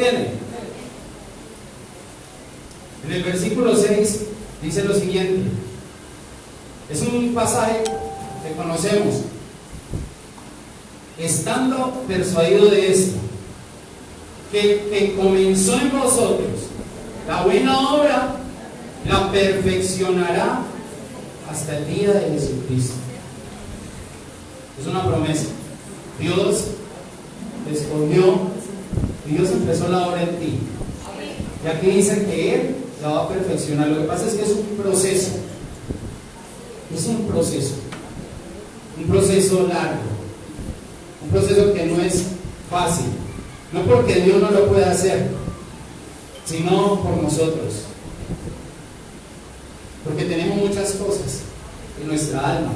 tiene? En el versículo 6 dice lo siguiente. Es un pasaje que conocemos. Estando persuadido de esto, que comenzó en vosotros la buena obra, la perfeccionará hasta el día de Jesucristo. Es una promesa. Dios te escogió y Dios empezó la obra en ti. Y aquí dice que Él la va a perfeccionar. Lo que pasa es que es un proceso. Es un proceso. Un proceso largo. Un proceso que no es fácil. No porque Dios no lo pueda hacer, sino por nosotros. Porque tenemos muchas cosas en nuestra alma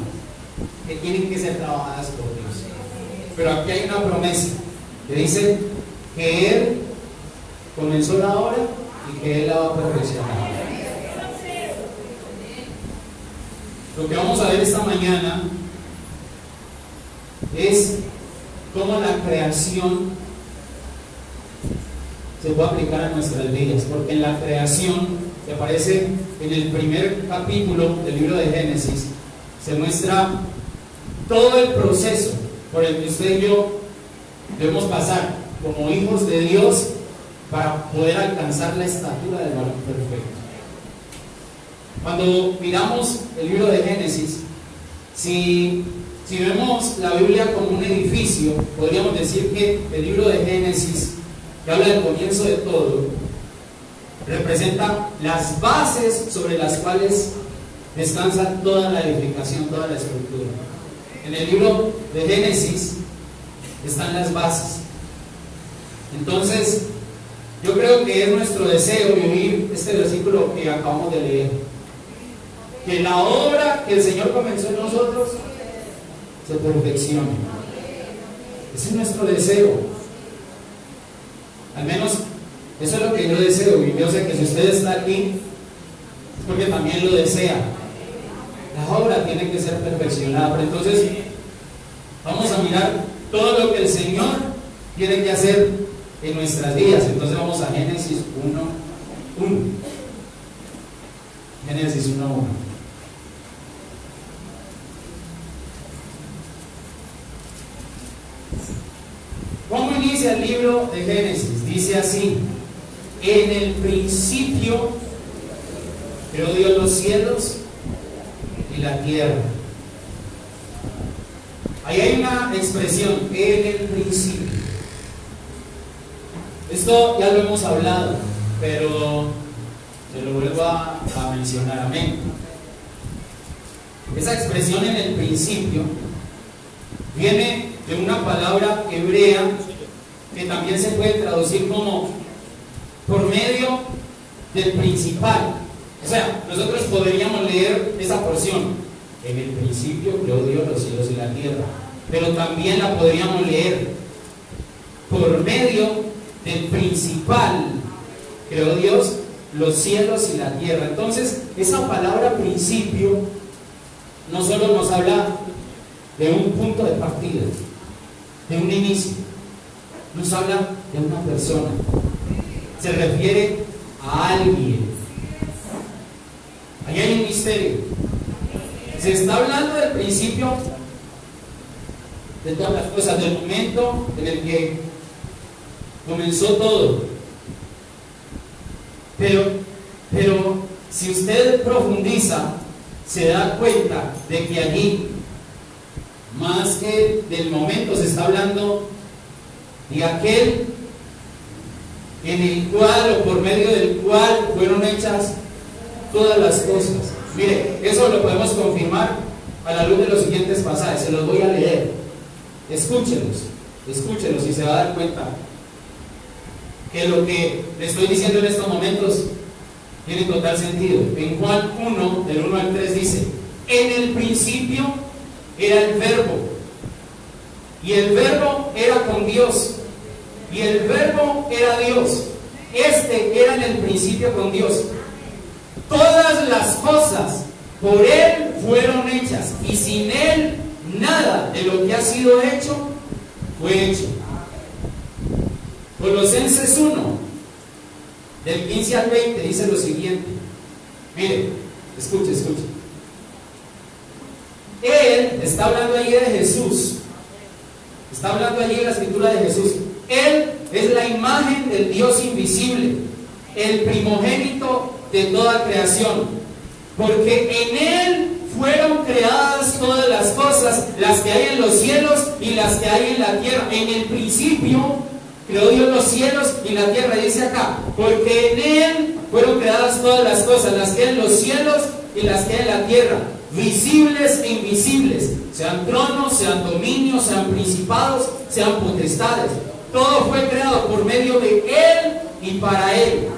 que tienen que ser trabajadas por Dios. Pero aquí hay una promesa que dice que Él comenzó la obra y que Él la va a perfeccionar. Lo que vamos a ver esta mañana es cómo la creación se puede aplicar a nuestras vidas, porque en la creación, que aparece en el primer capítulo del libro de Génesis, se muestra todo el proceso por el que usted y yo debemos pasar como hijos de Dios para poder alcanzar la estatura del varón perfecto. Cuando miramos el libro de Génesis, si vemos la Biblia como un edificio, podríamos decir que el libro de Génesis, que habla del comienzo de todo, representa las bases sobre las cuales descansa toda la edificación, toda la estructura. En el libro de Génesis están las bases. Entonces, yo creo que es nuestro deseo vivir este versículo que acabamos de leer. Que la obra que el Señor comenzó en nosotros se perfeccione. Ese es nuestro deseo. Al menos eso es lo que yo deseo. Y yo sé que si usted está aquí es porque también lo desea. La obra tiene que ser perfeccionada. Pero entonces vamos a mirar todo lo que el Señor tiene que hacer en nuestras vidas. Entonces vamos a Génesis 1:1. Génesis 1:1. ¿Cómo inicia el libro de Génesis? Dice así: en el principio creó Dios los cielos y la tierra. Ahí hay una expresión, en el principio. Esto ya lo hemos hablado, pero se lo vuelvo a mencionar. Amén. Esa expresión en el principio viene de una palabra hebrea que también se puede traducir como por medio del principal. O sea, nosotros podríamos leer esa porción: en el principio creó Dios los cielos y la tierra, pero también la podríamos leer: por medio del principal creó Dios los cielos y la tierra. Entonces, esa palabra principio no solo nos habla de un punto de partida, de un inicio, nos habla de una persona, se refiere a alguien. Ahí hay un misterio. Se está hablando del principio de todas las cosas, del momento en el que comenzó todo. Pero si usted profundiza, se da cuenta de que allí, más que del momento, se está hablando de aquel en el cual o por medio del cual fueron hechas todas las cosas. Mire, eso lo podemos confirmar a la luz de los siguientes pasajes. Se los voy a leer. Escúchenlos y se va a dar cuenta que lo que le estoy diciendo en estos momentos tiene total sentido. En Juan 1, del 1 al 3 dice: en el principio era el Verbo, y el Verbo era con Dios, y el Verbo era Dios. Este era en el principio con Dios. Todas las cosas por Él fueron hechas, y sin Él nada de lo que ha sido hecho fue hecho. Colosenses 1, del 15 al 20, dice lo siguiente. Mire, escuche. Él está hablando allí de Jesús. Está hablando allí en la escritura de Jesús. Él es la imagen del Dios invisible, el primogénito de toda creación, porque en Él fueron creadas todas las cosas, las que hay en los cielos y las que hay en la tierra. En el principio creó Dios los cielos y la tierra, dice acá, porque en Él fueron creadas todas las cosas, las que hay en los cielos y las que hay en la tierra, visibles e invisibles, sean tronos, sean dominios, sean principados, sean potestades. Todo fue creado por medio de Él y para Él.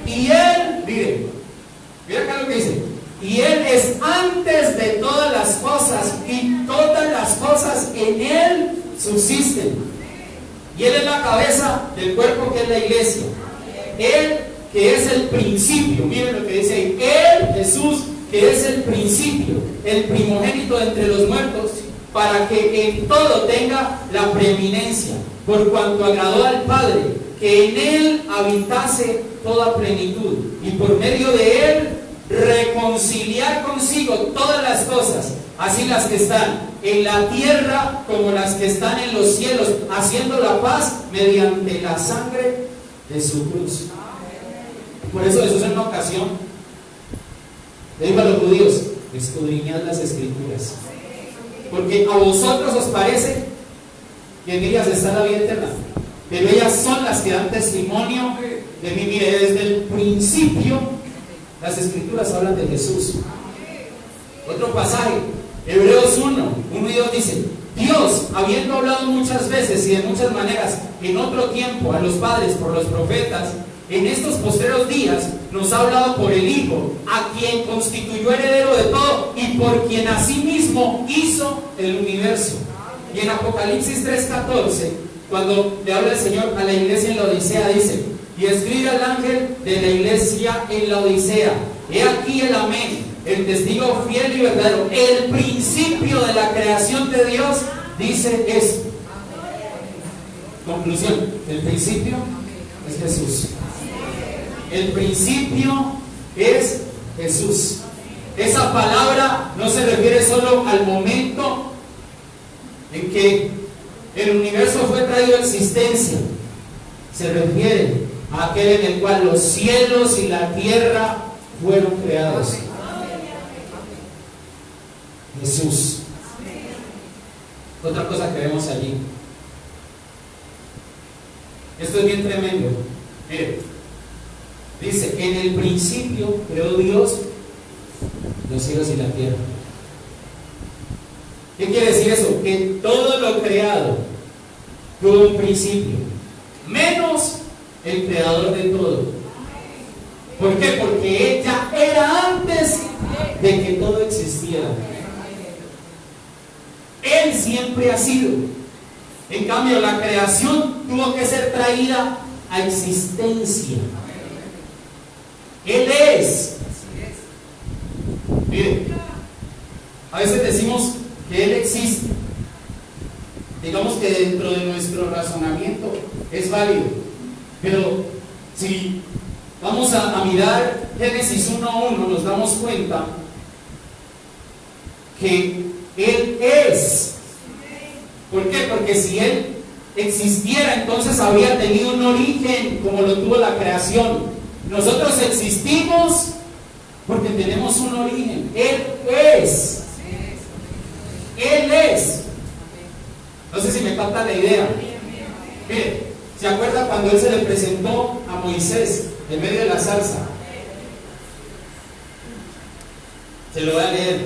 Y Él, mira acá lo que dice, y Él es antes de todas las cosas, y todas las cosas en Él subsisten. Y Él es la cabeza del cuerpo, que es la iglesia. Él, que es el principio, miren lo que dice ahí, Él, Jesús, que es el principio, el primogénito entre los muertos, para que en todo tenga la preeminencia, por cuanto agradó al Padre, que en Él habitase toda plenitud, y por medio de Él reconciliar consigo todas las cosas, así las que están en la tierra como las que están en los cielos, haciendo la paz mediante la sangre de su cruz. Por eso Jesús en una ocasión le dijo a los judíos: escudriñad las escrituras, porque a vosotros os parece que en ellas está la vida eterna, pero ellas son las que dan testimonio de mí. Mire, desde el principio las escrituras hablan de Jesús. Otro pasaje, Hebreos 1 y 2 dice: Dios, habiendo hablado muchas veces y de muchas maneras en otro tiempo a los padres por los profetas, en estos postreros días nos ha hablado por el Hijo, a quien constituyó heredero de todo y por quien asimismo hizo el universo. Y en Apocalipsis 3:14, cuando le habla el Señor a la iglesia en la Odisea, dice: y escribe al ángel de la iglesia en la Odisea: he aquí el amén, el testigo fiel y verdadero, el principio de la creación de Dios, dice esto. Conclusión: el principio es Jesús. El principio es Jesús. Esa palabra no se refiere solo al momento en que el universo fue traído a existencia. Se refiere a aquel en el cual los cielos y la tierra fueron creados. Jesús. Otra cosa que vemos allí. Esto es bien tremendo. Mire, dice: en el principio creó Dios los cielos y la tierra. ¿Qué quiere decir eso? Que todo lo creado tuvo un principio, menos el creador de todo. ¿Por qué? Porque ella era antes de que todo existiera. Él siempre ha sido. En cambio, la creación tuvo que ser traída a existencia. Él es. Miren, a veces decimos que Él existe. Digamos que dentro de nuestro razonamiento es válido. Pero si vamos a mirar Génesis 1:1, nos damos cuenta que Él es. ¿Por qué? Porque si Él existiera, entonces habría tenido un origen como lo tuvo la creación. Nosotros existimos porque tenemos un origen. Él es. Él es. No sé si me capta la idea. Mire, ¿se acuerda cuando Él se le presentó a Moisés en medio de la zarza? Se lo voy a leer.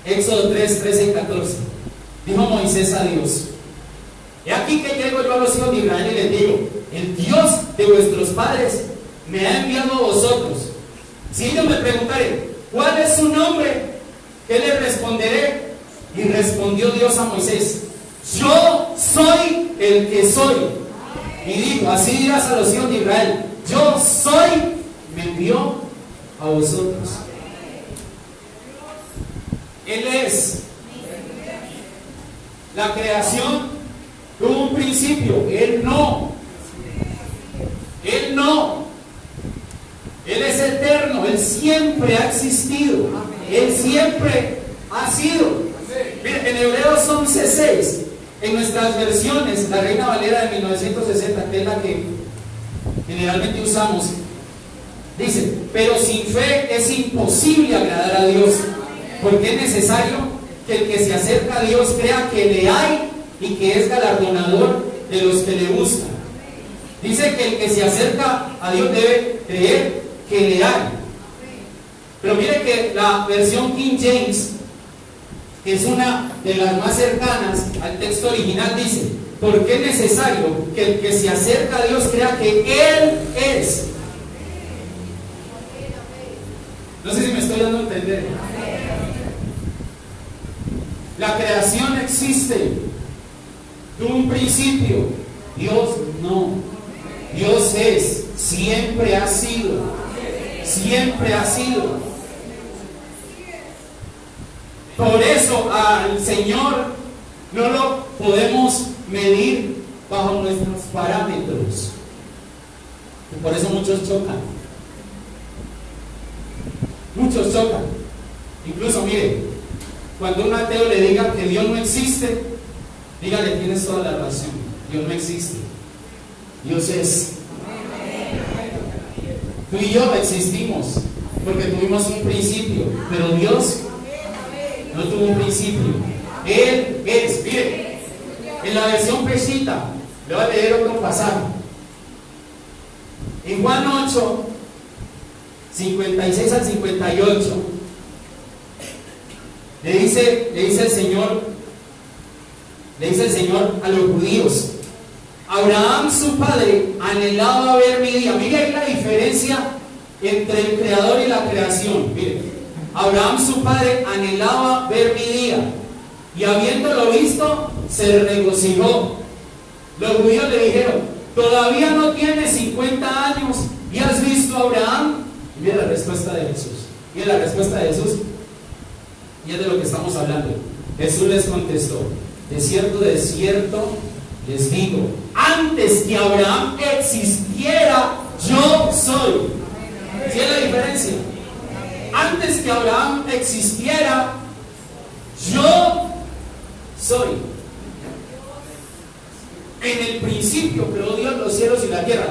Éxodo 3:13 y 14. Dijo Moisés a Dios: he aquí que llego yo a los hijos de Israel y les digo: el Dios de vuestros padres me ha enviado a vosotros. Si ellos me preguntaren: ¿cuál es su nombre?, ¿qué les responderé? Y respondió Dios a Moisés: yo soy el que soy. Y dijo: así dirás a los hijos de Israel: yo soy, me envió a vosotros. Él es. La creación tuvo un principio, Él no. Él siempre ha existido. Él siempre ha sido. Miren, en Hebreos 11:6, en nuestras versiones, la Reina Valera de 1960, que es la que generalmente usamos, dice: pero sin fe es imposible agradar a Dios, porque es necesario que el que se acerca a Dios crea que le hay y que es galardonador de los que le buscan. Dice que el que se acerca a Dios debe creer que le hay. Pero mire que la versión King James, que es una de las más cercanas al texto original, dice: porque es necesario que el que se acerca a Dios crea que Él es. No sé si me estoy dando a entender. La creación existe, tuvo un principio. Dios no. Dios es, siempre ha sido. Siempre ha sido. Por eso al Señor no lo podemos medir bajo nuestros parámetros. Y por eso muchos chocan. Muchos chocan. Incluso, mire, cuando un ateo le diga que Dios no existe, dígale: tienes toda la razón. Dios no existe. Dios es. Tú y yo existimos porque tuvimos un principio, pero Dios no tuvo un principio. Él es. Mire, en la versión Pesita, le voy a leer otro pasaje. En Juan 8, 56 al 58, le dice el Señor a los judíos: Abraham, su padre, anhelaba ver mi día. Mire ahí la diferencia entre el creador y la creación. Mire, Abraham, su padre, anhelaba ver mi día, y habiéndolo visto, se regocijó. Los judíos le dijeron: todavía no tienes 50 años y has visto a Abraham. Y mira la respuesta de Jesús. Mira la respuesta de Jesús, y es de lo que estamos hablando. Jesús les contestó: de cierto, les digo, antes que Abraham existiera, yo soy. ¿Sí es la diferencia? Antes que Abraham existiera, yo soy. En el principio creó Dios los cielos y la tierra.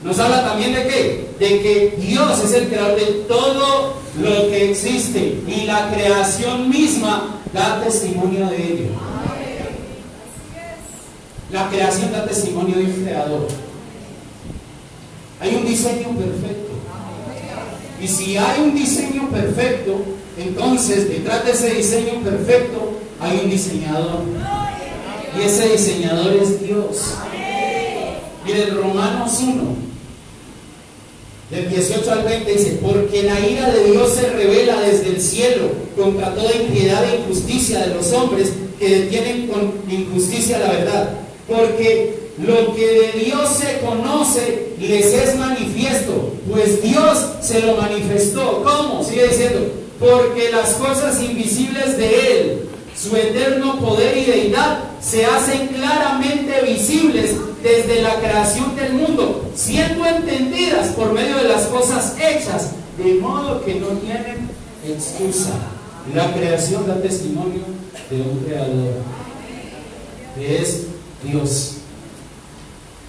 Nos habla también de ¿qué? De que Dios es el creador de todo lo que existe, y la creación misma da testimonio de ello. La creación da testimonio de un creador. Hay un diseño perfecto. Y si hay un diseño perfecto, entonces detrás de ese diseño perfecto hay un diseñador. Y ese diseñador es Dios. Miren, Romanos 1, del 18 al 20 dice: porque la ira de Dios se revela desde el cielo contra toda impiedad e injusticia de los hombres que detienen con injusticia la verdad. Porque lo que de Dios se conoce les es manifiesto, pues Dios se lo manifestó. ¿Cómo? Sigue diciendo: porque las cosas invisibles de Él, su eterno poder y deidad, se hacen claramente visibles desde la creación del mundo, siendo entendidas por medio de las cosas hechas, de modo que no tienen excusa. La creación da testimonio de un creador, que es Dios.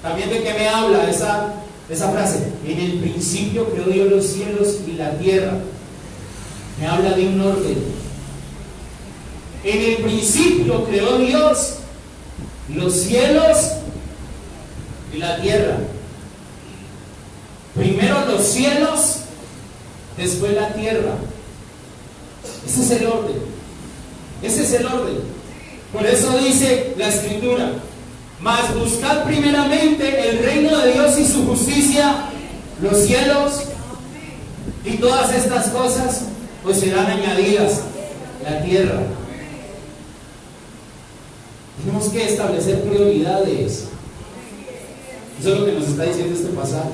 También, ¿de qué me habla esa frase? En el principio creó Dios los cielos y la tierra. Me habla de un orden. En el principio creó Dios los cielos y la tierra. Primero los cielos, después la tierra. Ese es el orden. Ese es el orden. Por eso dice la Escritura: mas buscad primeramente el reino de Dios y su justicia, los cielos y todas estas cosas os serán añadidas, la tierra. Tenemos que establecer prioridades. Eso es lo que nos está diciendo este pasaje.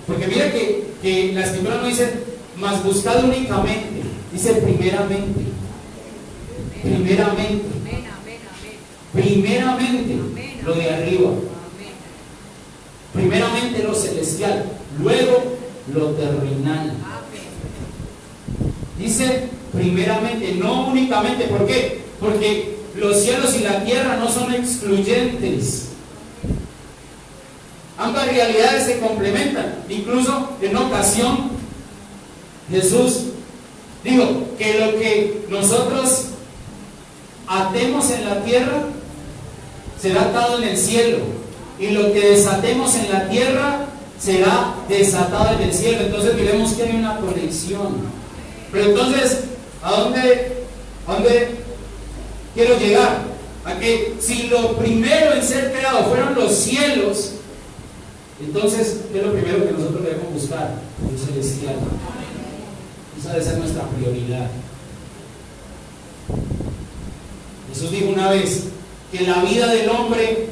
Porque mira que la Escritura no dice: mas buscad únicamente, dice primeramente. Primeramente lo de arriba. Primeramente lo celestial, luego lo terrenal. Dice primeramente, no únicamente. ¿Por qué? Porque los cielos y la tierra no son excluyentes. Ambas realidades se complementan. Incluso en una ocasión Jesús dijo que lo que nosotros atemos en la tierra será atado en el cielo, y lo que desatemos en la tierra será desatado en el cielo. Entonces miremos que hay una conexión. Pero entonces, ¿a dónde quiero llegar? A que si lo primero en ser creado fueron los cielos, entonces, ¿qué es lo primero que nosotros debemos buscar? Lo celestial. Esa debe ser nuestra prioridad. Jesús dijo una vez que la vida del hombre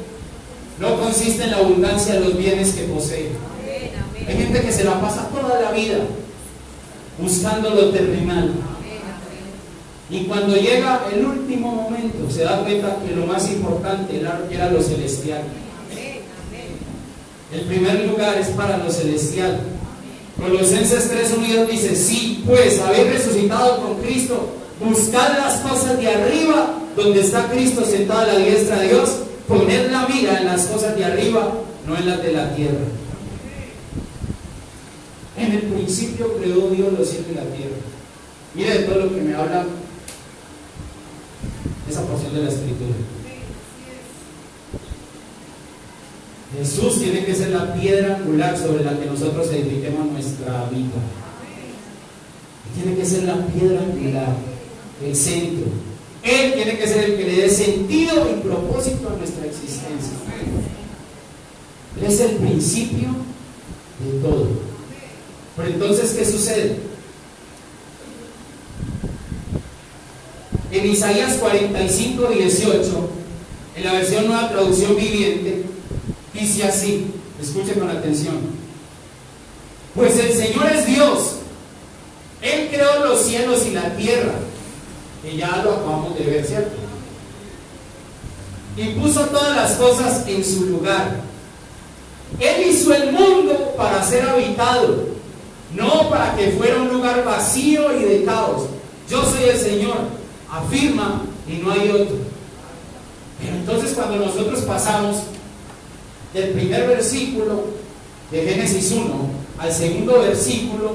no consiste en la abundancia de los bienes que posee. Hay gente que se la pasa toda la vida buscando lo terrenal, y cuando llega el último momento se da cuenta que lo más importante era lo celestial. El primer lugar es para lo celestial. Colosenses 3:1 dice: sí, pues habéis resucitado con Cristo, buscad las cosas de arriba, donde está Cristo sentado a la diestra de Dios. Poned la mira en las cosas de arriba, no en las de la tierra. En el principio creó Dios los cielos y la tierra. Mire de todo lo que me habla esa porción de la Escritura. Jesús tiene que ser la piedra angular sobre la que nosotros edifiquemos nuestra vida. Tiene que ser la piedra angular, el centro. Él tiene que ser el que le dé sentido y propósito a nuestra existencia. Él es el principio de todo. Pero entonces, ¿qué sucede? En Isaías 45:18, en la versión Nueva Traducción Viviente, dice así, escuchen con atención: pues el Señor es Dios, Él creó los cielos y la tierra, que ya lo acabamos de ver, ¿cierto? Y puso todas las cosas en su lugar. Él hizo el mundo para ser habitado, no para que fuera un lugar vacío y de caos. Yo soy el Señor, afirma, y no hay otro. Pero entonces, cuando nosotros pasamos del primer versículo de Génesis 1 al segundo versículo,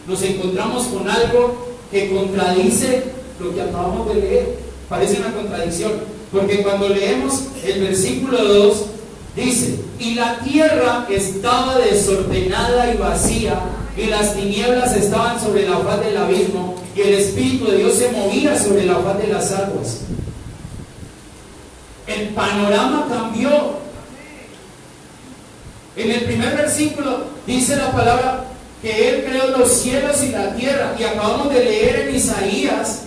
nos encontramos con algo que contradice lo que acabamos de leer. Parece una contradicción, porque cuando leemos el versículo 2, dice: y la tierra estaba desordenada y vacía, y las tinieblas estaban sobre la faz del abismo, y el Espíritu de Dios se movía sobre la faz de las aguas. El panorama cambió. En el primer versículo dice la palabra que Él creó los cielos y la tierra, y acabamos de leer en Isaías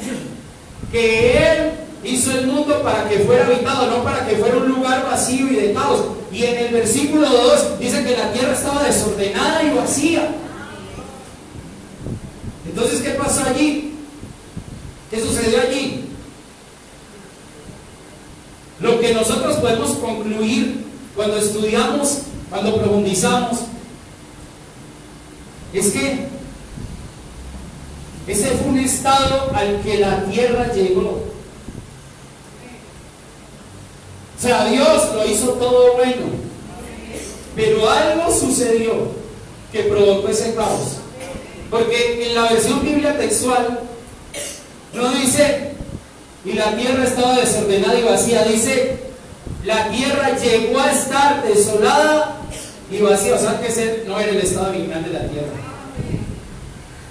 que Él hizo el mundo para que fuera habitado, no para que fuera un lugar vacío y de caos. Y en el versículo 2 dice que la tierra estaba desordenada y vacía. Entonces, ¿qué pasó allí? ¿Qué sucedió allí? Lo que nosotros podemos concluir cuando estudiamos, cuando profundizamos, es que ese fue un estado al que la tierra llegó. O sea, Dios lo hizo todo bueno, pero algo sucedió que provocó ese caos. Porque en la versión Biblia textual no dice y la tierra estaba desordenada y vacía, dice la tierra llegó a estar desolada y vacía. O sea que ese no era el estado original de la tierra.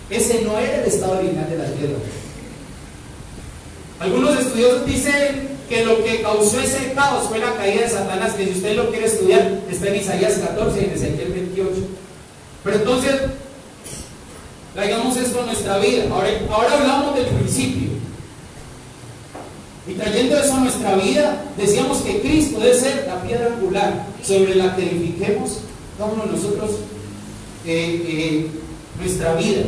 Ese no era el estado original de la tierra. Algunos estudiosos dicen que lo que causó ese caos fue la caída de Satanás, que si usted lo quiere estudiar está en Isaías 14 y en Ezequiel 28. Pero entonces, traigamos esto a nuestra vida. Ahora hablamos del principio. Y trayendo eso a nuestra vida, decíamos que Cristo debe ser la piedra angular sobre la que edifiquemos cada uno de nosotros nuestra vida.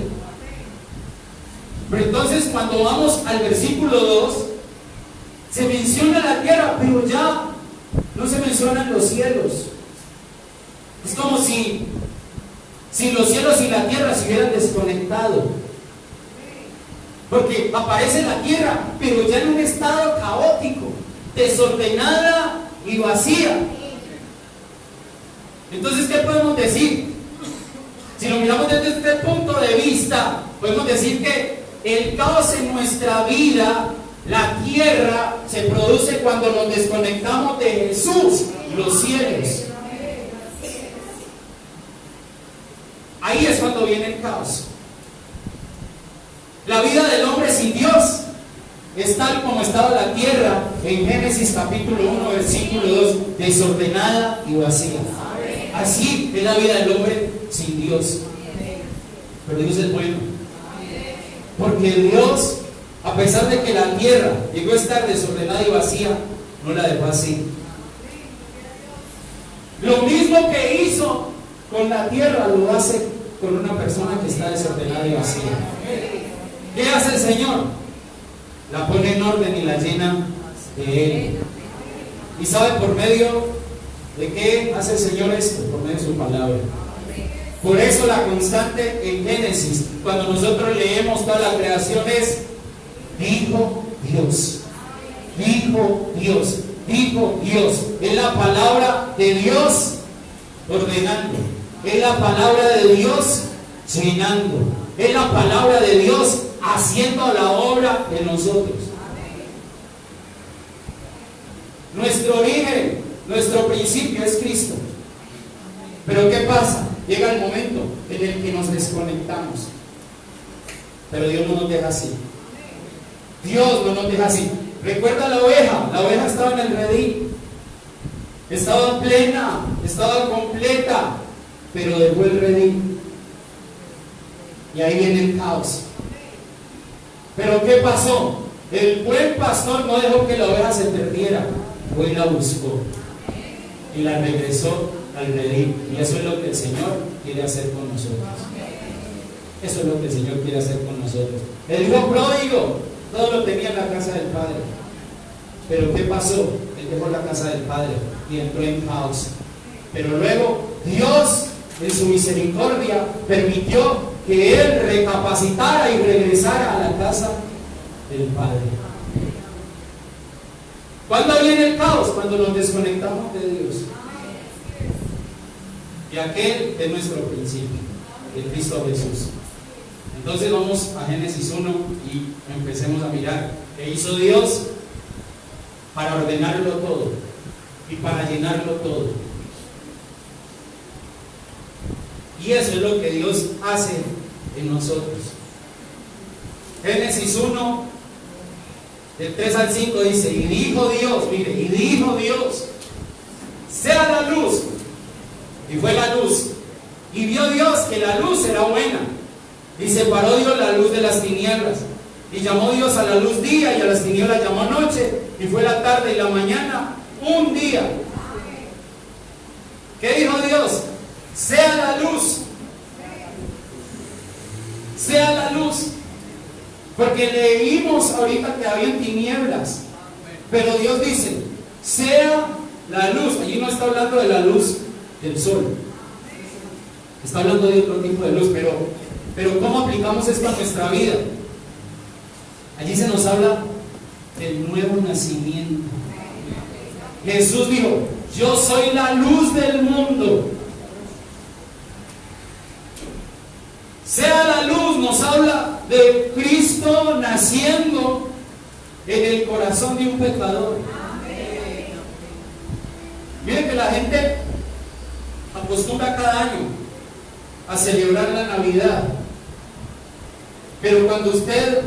Pero entonces, cuando vamos al versículo 2, se menciona la tierra, pero ya no se mencionan los cielos. Es como si los cielos y la tierra se hubieran desconectado. Porque aparece la tierra, pero ya en un estado caótico, desordenada y vacía. Entonces, ¿qué podemos decir? Si lo miramos desde este punto de vista, podemos decir que el caos en nuestra vida, la tierra, se produce cuando nos desconectamos de Jesús, los cielos. Ahí es cuando viene el caos. La vida del hombre sin Dios es tal como estaba la tierra en Génesis capítulo 1, versículo 2, desordenada y vacía. Así es la vida del hombre sin Dios. Pero Dios es bueno. Porque Dios, a pesar de que la tierra llegó a estar desordenada y vacía, no la dejó así. Lo mismo que hizo con la tierra lo hace con una persona que está desordenada y vacía. ¿Qué hace el Señor? La pone en orden y la llena de Él. ¿Y sabe por medio de qué hace el Señor esto? Por medio de su palabra. Por eso la constante en Génesis, cuando nosotros leemos toda la creación, es dijo Dios, dijo Dios, dijo Dios. Es la palabra de Dios ordenando, es la palabra de Dios llenando, es la palabra de Dios haciendo la obra de nosotros. Nuestro origen, nuestro principio es Cristo. Pero ¿qué pasa? Llega el momento en el que nos desconectamos. Pero Dios no nos deja así. Dios no nos deja así. Recuerda la oveja estaba en el redil, estaba plena, estaba completa, pero dejó el redil. Y ahí viene el caos. Pero ¿qué pasó? El buen pastor no dejó que la oveja se perdiera, fue y la buscó y la regresó al redil. Y eso es lo que el Señor quiere hacer con nosotros. Eso es lo que el Señor quiere hacer con nosotros. El hijo pródigo todo lo tenía en la casa del Padre, pero ¿qué pasó? Él dejó la casa del Padre y entró en caos. Pero luego Dios, en su misericordia, permitió que él recapacitara y regresara a la casa del Padre. ¿Cuándo viene el caos? Cuando nos desconectamos de Dios. Y aquel es nuestro principio, de Cristo Jesús. Entonces vamos a Génesis 1 y empecemos a mirar qué hizo Dios para ordenarlo todo y para llenarlo todo. Y eso es lo que Dios hace en nosotros. Génesis 1, del 3 al 5 dice, y dijo Dios, mire, y dijo Dios, sea la luz. Y fue la luz. Y vio Dios que la luz era buena. Y separó Dios la luz de las tinieblas. Y llamó Dios a la luz día y a las tinieblas llamó noche. Y fue la tarde y la mañana un día. ¿Qué dijo Dios? Sea la luz. Sea la luz. Porque leímos ahorita que había tinieblas. Pero Dios dice, sea la luz. Allí no está hablando de la luz del sol. Está hablando de otro tipo de luz. Pero ¿cómo aplicamos esto a nuestra vida? Allí se nos habla del nuevo nacimiento. Jesús dijo, yo soy la luz del mundo. Sea la luz, nos habla de Cristo naciendo en el corazón de un pecador. Miren que la gente acostumbra cada año a celebrar la Navidad, pero cuando usted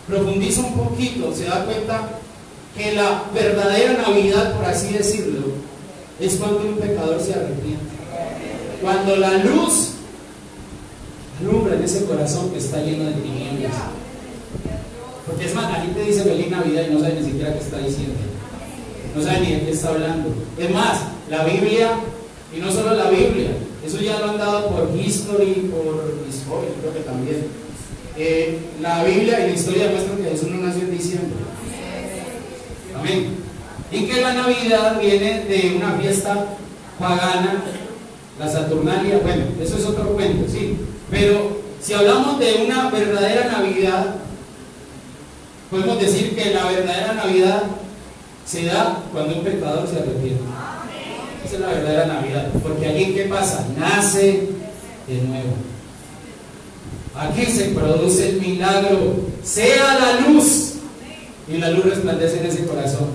profundiza un poquito se da cuenta que la verdadera Navidad, por así decirlo, es cuando un pecador se arrepiente, cuando la luz alumbra en ese corazón que está lleno de tinieblas. Porque es más, la gente dice feliz Navidad y no sabe ni siquiera qué está diciendo, no sabe ni de qué está hablando. Es más, la Biblia, y no solo la Biblia, eso ya lo han dado por History, creo que también. La Biblia y la historia demuestran que Jesús no nació en diciembre. Amén. Y que la Navidad viene de una fiesta pagana, la Saturnalia. Bueno, eso es otro cuento, sí. Pero si hablamos de una verdadera Navidad, Podemos decir que la verdadera Navidad se da cuando un pecador se arrepiente. Esa es la verdadera Navidad, porque allí ¿qué pasa? Nace de nuevo. Aquí se produce el milagro, sea la luz, y la luz resplandece en ese corazón.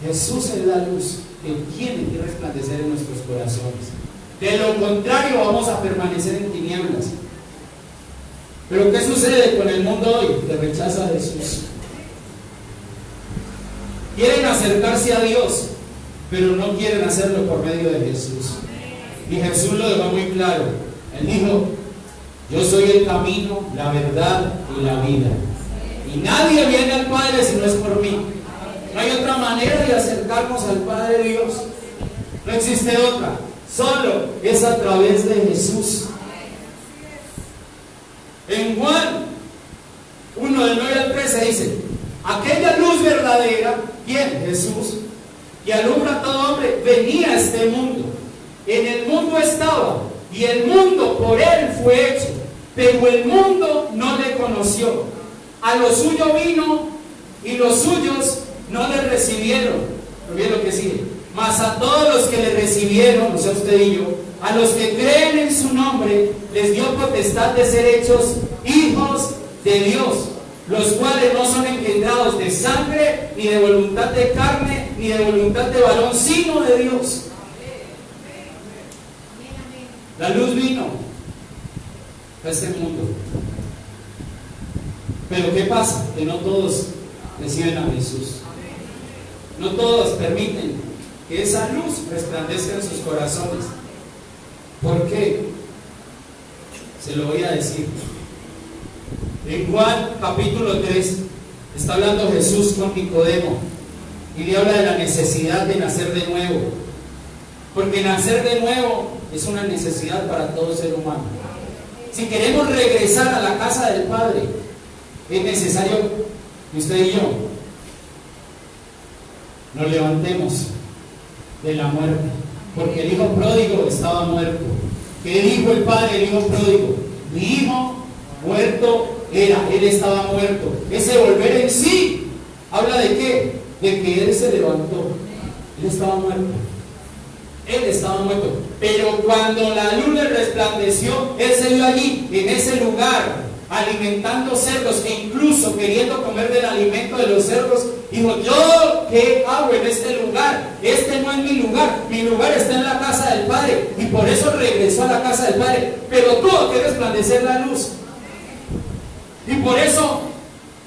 Jesús es la luz que tiene que resplandecer en nuestros corazones. De lo contrario vamos a permanecer en tinieblas. Pero ¿qué sucede con el mundo hoy? Que rechaza a Jesús. Quieren acercarse a Dios, pero no quieren hacerlo por medio de Jesús. Y Jesús lo dejó muy claro. Él dijo: yo soy el camino, la verdad y la vida. Y nadie viene al Padre si no es por mí. No hay otra manera de acercarnos al Padre Dios. No existe otra. Solo es a través de Jesús. En Juan 1, del 9 al 13 dice: aquella luz verdadera, ¿quién? Jesús, que alumbra a todo hombre, venía a este mundo. En el mundo estaba, y el mundo por él fue hecho, pero el mundo no le conoció. A lo suyo vino, y los suyos no le recibieron. Pero bien lo que sigue: mas a todos los que le recibieron, o sea usted y yo, a los que creen en su nombre, les dio potestad de ser hechos hijos de Dios, los cuales no son engendrados de sangre, ni de voluntad de carne, ni de voluntad de varón, sino de Dios. La luz vino a este mundo. Pero ¿qué pasa? Que no todos reciben a Jesús. No todos permiten que esa luz resplandezca en sus corazones. ¿Por qué? Se lo voy a decir. En Juan capítulo 3 está hablando Jesús con Nicodemo y le habla de la necesidad de nacer de nuevo, porque nacer de nuevo es una necesidad para todo ser humano. Si queremos regresar a la casa del Padre, es necesario que usted y yo nos levantemos de la muerte, porque el hijo pródigo estaba muerto. ¿Qué dijo el padre del hijo pródigo? Mi hijo muerto era, él estaba muerto. Ese volver en sí habla de qué? De que él se levantó. Él estaba muerto. Él estaba muerto. Pero cuando la luz le resplandeció, él se vio allí, en ese lugar, alimentando cerdos, e incluso queriendo comer del alimento de los cerdos. Dijo: ¿yo qué hago en este lugar? Este no es mi lugar está en la casa del Padre. Y por eso regresó a la casa del Padre, pero tuvo que resplandecer la luz. Y por eso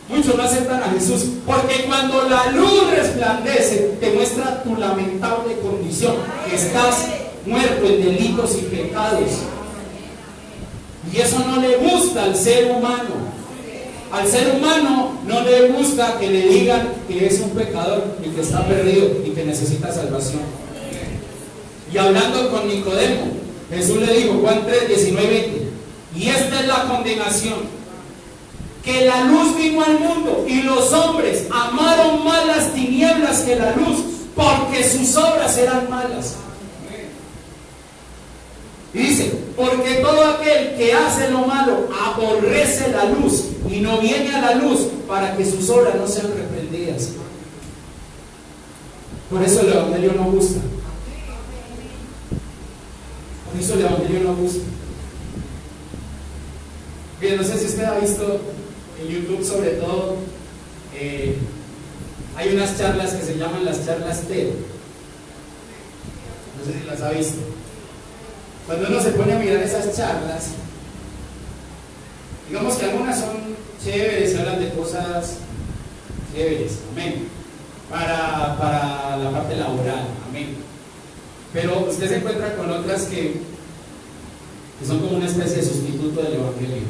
muchos no aceptan a Jesús, porque cuando la luz resplandece, te muestra tu lamentable condición, que estás muerto en delitos y pecados. Y eso no le gusta al ser humano. Al ser humano no le gusta que le digan que es un pecador y que está perdido y que necesita salvación. Y hablando con Nicodemo, Jesús le dijo, Juan 3, 19 y 20: y esta es la condenación, que la luz vino al mundo y los hombres amaron más las tinieblas que la luz, porque sus obras eran malas. Y dice: porque todo aquel que hace lo malo aborrece la luz y no viene a la luz, para que sus obras no sean reprendidas. Por eso el evangelio no gusta. Por eso el evangelio no gusta. Bien, no sé si usted ha visto en YouTube, sobre todo, hay unas charlas que se llaman las charlas TED. No sé si las ha visto. Cuando uno se pone a mirar esas charlas, digamos que algunas son chéveres, hablan de cosas chéveres, amén, para la parte laboral, amén. Pero usted se encuentra con otras que son como una especie de sustituto del evangelio.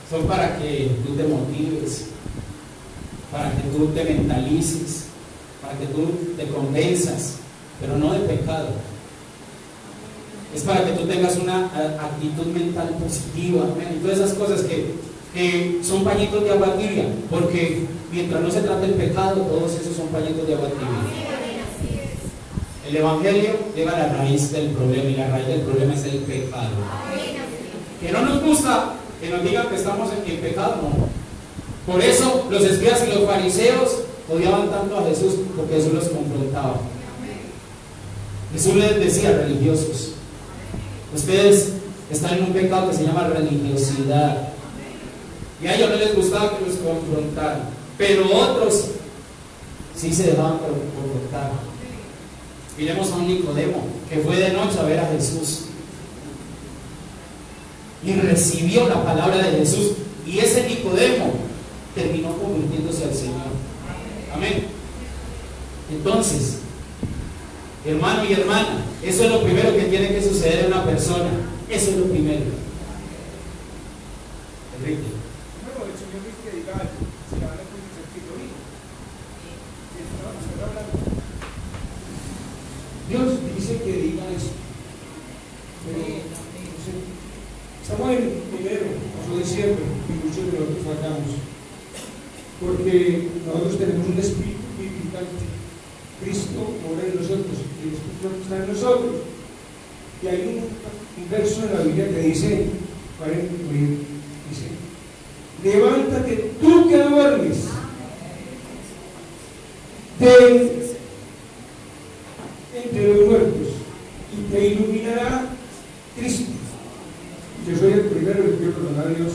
Son para que tú te motives, para que tú te mentalices, para que tú te convenzas, pero no de pecado. Es para que tú tengas una actitud mental positiva, amén. Y todas esas cosas que son pañitos de agua tibia, porque mientras no se trata el pecado, todos esos son pañitos de agua tibia. El evangelio llega a la raíz del problema, y la raíz del problema es el pecado. Que no nos gusta que nos digan que estamos en pecado, no. Por eso los escribas y los fariseos odiaban tanto a Jesús, porque Jesús los confrontaba. Jesús les decía: religiosos, ustedes están en un pecado que se llama religiosidad. Y a ellos no les gustaba que los confrontaran, pero otros sí se dejaban confrontar. Miremos a un Nicodemo que fue de noche a ver a Jesús y recibió la palabra de Jesús, y ese Nicodemo terminó convirtiéndose al Señor. Amén. Entonces, hermano y hermana, eso es lo primero que tiene que suceder en una persona. Eso es lo primero. Enrique. Bueno, el Señor dice que diga algo. Si la van a escuchar, que lo diga. Dios dice que diga eso. Pero, no sé, estamos en enero, pasó diciembre, y muchos de nosotros fallamos. Porque nosotros tenemos un espíritu vivificante. Cristo mora en nosotros, y el Espíritu Santo está en nosotros. Y hay un verso en la Biblia que dice, levántate tú que duermes, entre los muertos, y te iluminará Cristo. Yo soy el primero que quiero perdonar a Dios,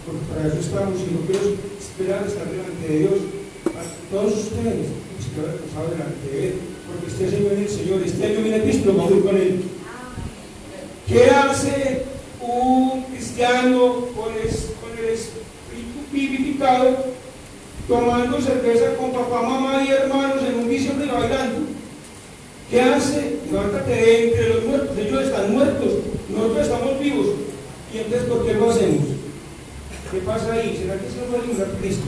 porque para eso estamos, y no quiero esperar estar delante de Dios. A todos ustedes, que haber pasado delante de Él, porque este año viene el Señor, este año viene Cristo, vamos a ir con Él. ¿Qué hace un cristiano con el espíritu vivificado tomando cerveza con papá, mamá y hermanos en un diciembre bailando? ¿Qué hace? Levántate de entre los muertos. Ellos están muertos, nosotros estamos vivos. ¿Y entonces por qué lo hacemos? ¿Qué pasa ahí? ¿Será que se nos va a librar Cristo?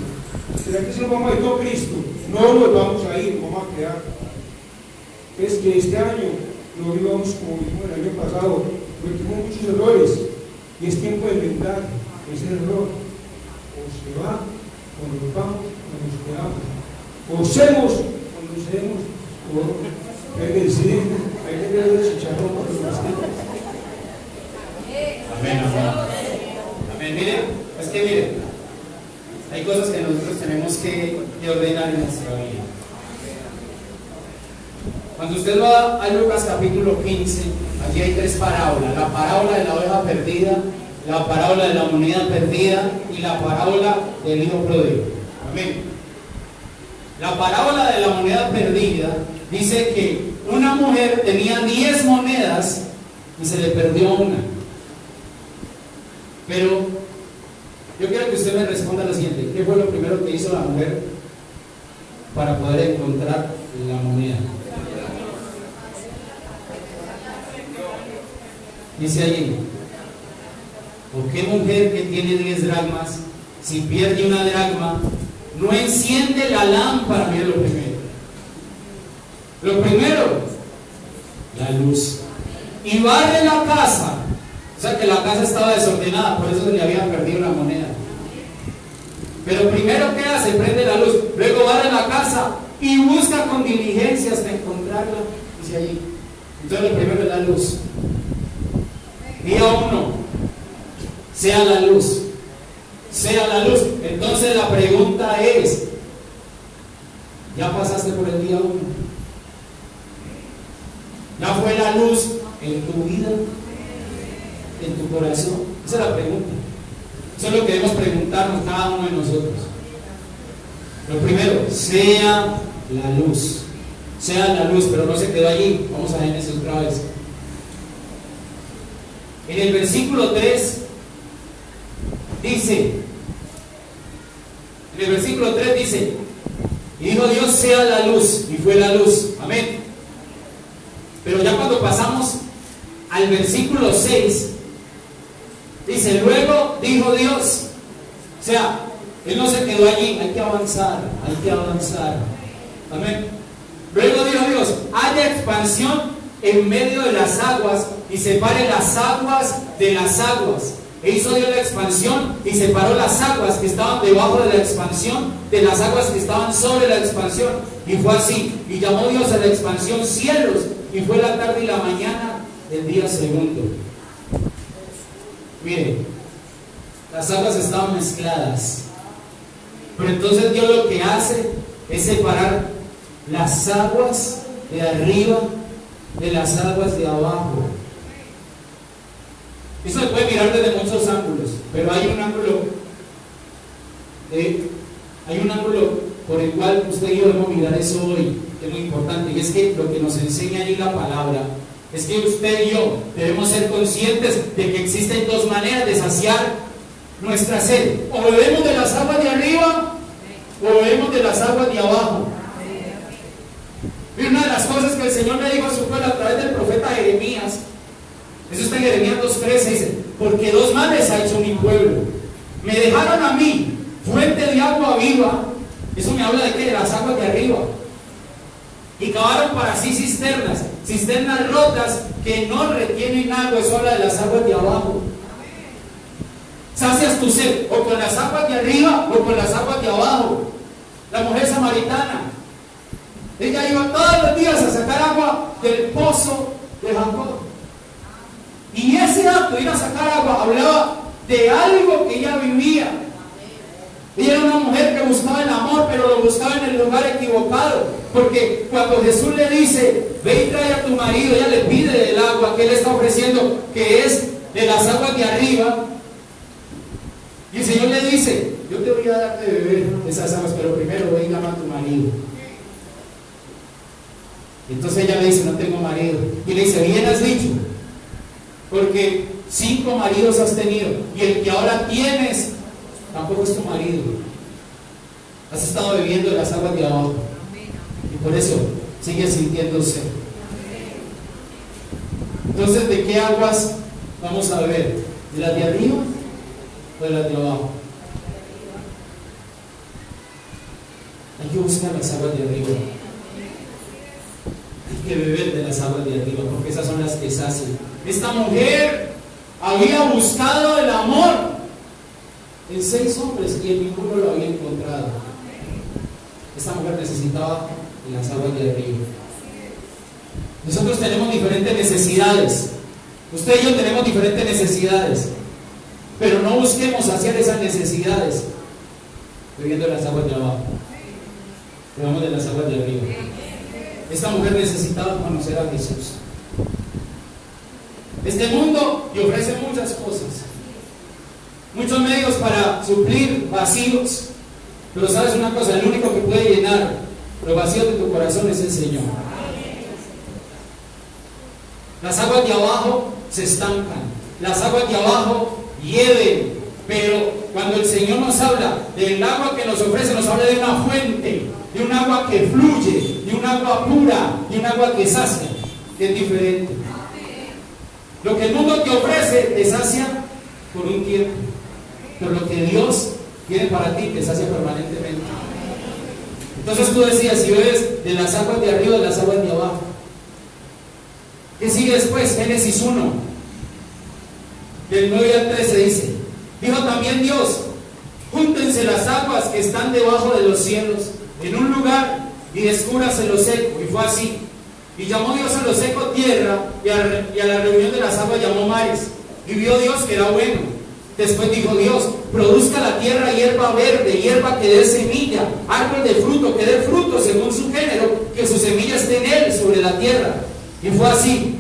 ¿Será que se nos vamos a ir con Cristo? No nos vamos a ir, vamos a quedar. Es que este año no vivamos como vivimos el año pasado, cometimos muchos errores y es tiempo de enmendar ese error. O se va, o nos vamos, o nos quedamos. O semos, o nos hacemos, o hay que decidir, hay que tener el chicharrón para los castitos. Amén, amén. Amén. Miren, es que miren, hay cosas que nosotros tenemos que ordenar en nuestra vida. Cuando usted va a Lucas capítulo 15, allí hay tres parábolas: la parábola de la oveja perdida, la parábola de la moneda perdida y la parábola del hijo pródigo. Amén. La parábola de la moneda perdida dice que una mujer tenía 10 monedas y se le perdió una. Pero yo quiero que usted me responda lo siguiente: ¿qué fue lo primero que hizo la mujer para poder encontrar la moneda? Dice allí: ¿por qué mujer que tiene 10 dracmas, si pierde una dracma, no enciende la lámpara? Mira lo primero. Lo primero, la luz. Y barre la casa. O sea que la casa estaba desordenada, por eso se le había perdido la moneda. Pero primero, ¿qué hace? Prende la luz. Luego barre la casa y busca con diligencia hasta encontrarla. Dice allí. Entonces lo primero es la luz. Día 1, sea la luz. Sea la luz. Entonces la pregunta es: ¿ya pasaste por el día 1? ¿Ya fue la luz en tu vida? ¿En tu corazón? Esa es la pregunta. Eso es lo que debemos preguntarnos cada uno de nosotros. Lo primero, sea la luz. Sea la luz, pero no se quedó allí. Vamos a Génesis otra vez. En el versículo 3 dice, y dijo Dios: sea la luz, y fue la luz. Amén. Pero ya cuando pasamos al versículo 6, dice: luego dijo Dios. O sea, Él no se quedó allí, hay que avanzar, hay que avanzar. Amén. Luego dijo Dios: haya expansión en medio de las aguas y separe las aguas de las aguas. E hizo Dios la expansión y separó las aguas que estaban debajo de la expansión de las aguas que estaban sobre la expansión. Y fue así. Y llamó Dios a la expansión cielos. Y fue la tarde y la mañana del día segundo. Miren, las aguas estaban mezcladas. Pero entonces Dios lo que hace es separar las aguas de arriba de las aguas de abajo. Eso se puede mirar desde muchos ángulos, pero hay un ángulo por el cual usted y yo debemos mirar eso hoy, que es muy importante, y es que lo que nos enseña ahí la palabra es que usted y yo debemos ser conscientes de que existen dos maneras de saciar nuestra sed: o bebemos de las aguas de arriba o bebemos de las aguas de abajo. Y una de las cosas que el Señor le dijo a su pueblo a través del profeta Jeremías, eso está en Jeremías 2:13, dice: porque dos males ha hecho mi pueblo, me dejaron a mí fuente de agua viva. Eso me habla de que de las aguas de arriba, y cavaron para sí cisternas rotas que no retienen agua. Eso habla de las aguas de abajo. Sacias tu sed o con las aguas de arriba o con las aguas de abajo. La mujer samaritana, ella iba todos los días a sacar agua del pozo de Jacob, y ese acto de ir a sacar agua hablaba de algo que ella vivía. Ella era una mujer que buscaba el amor, pero lo buscaba en el lugar equivocado, porque cuando Jesús le dice: ve y trae a tu marido, ella le pide el agua que él está ofreciendo, que es de las aguas de arriba, y el Señor le dice: yo te voy a dar de beber esas aguas, pero primero ve y llama a tu marido. Entonces ella le dice: no tengo marido. Y le dice: bien has dicho, porque 5 maridos has tenido, y el que ahora tienes tampoco es tu marido. Has estado bebiendo de las aguas de abajo, y por eso sigues sintiéndose. Entonces, ¿de qué aguas vamos a beber? ¿De las de arriba o de las de abajo? Hay que buscar las aguas de arriba. Hay que beber de las aguas de arriba, porque esas son las que sacian. Esta mujer había buscado el amor en 6 hombres y en ninguno lo había encontrado. Esta mujer necesitaba las aguas de arriba. Nosotros tenemos diferentes necesidades. Usted y yo tenemos diferentes necesidades, pero no busquemos saciar esas necesidades bebiendo de las aguas de abajo. Bebamos de las aguas de arriba. Esta mujer necesitaba conocer a Jesús. Este mundo te ofrece muchas cosas, muchos medios para suplir vacíos, pero sabes una cosa: el único que puede llenar los vacíos de tu corazón es el Señor. Las aguas de abajo se estancan, las aguas de abajo hieden, pero cuando el Señor nos habla del agua que nos ofrece, nos habla de una fuente, de un agua que fluye, de un agua pura, de un agua que sacia, que es diferente. Lo que el mundo te ofrece te sacia por un tiempo, pero lo que Dios tiene para ti te sacia permanentemente. Entonces tú decías: si bebes de las aguas de arriba o de las aguas de abajo. ¿Qué sigue después? Génesis 1, del 9 al 13 dice: dijo también Dios: júntense las aguas que están debajo de los cielos en un lugar, y descúbrase lo seco. Y fue así. Y llamó Dios a lo seco tierra, y a la reunión de las aguas llamó mares. Y vio Dios que era bueno. Después dijo Dios: produzca la tierra hierba verde, hierba que dé semilla, árbol de fruto que dé fruto según su género, que su semilla esté en él sobre la tierra. Y fue así.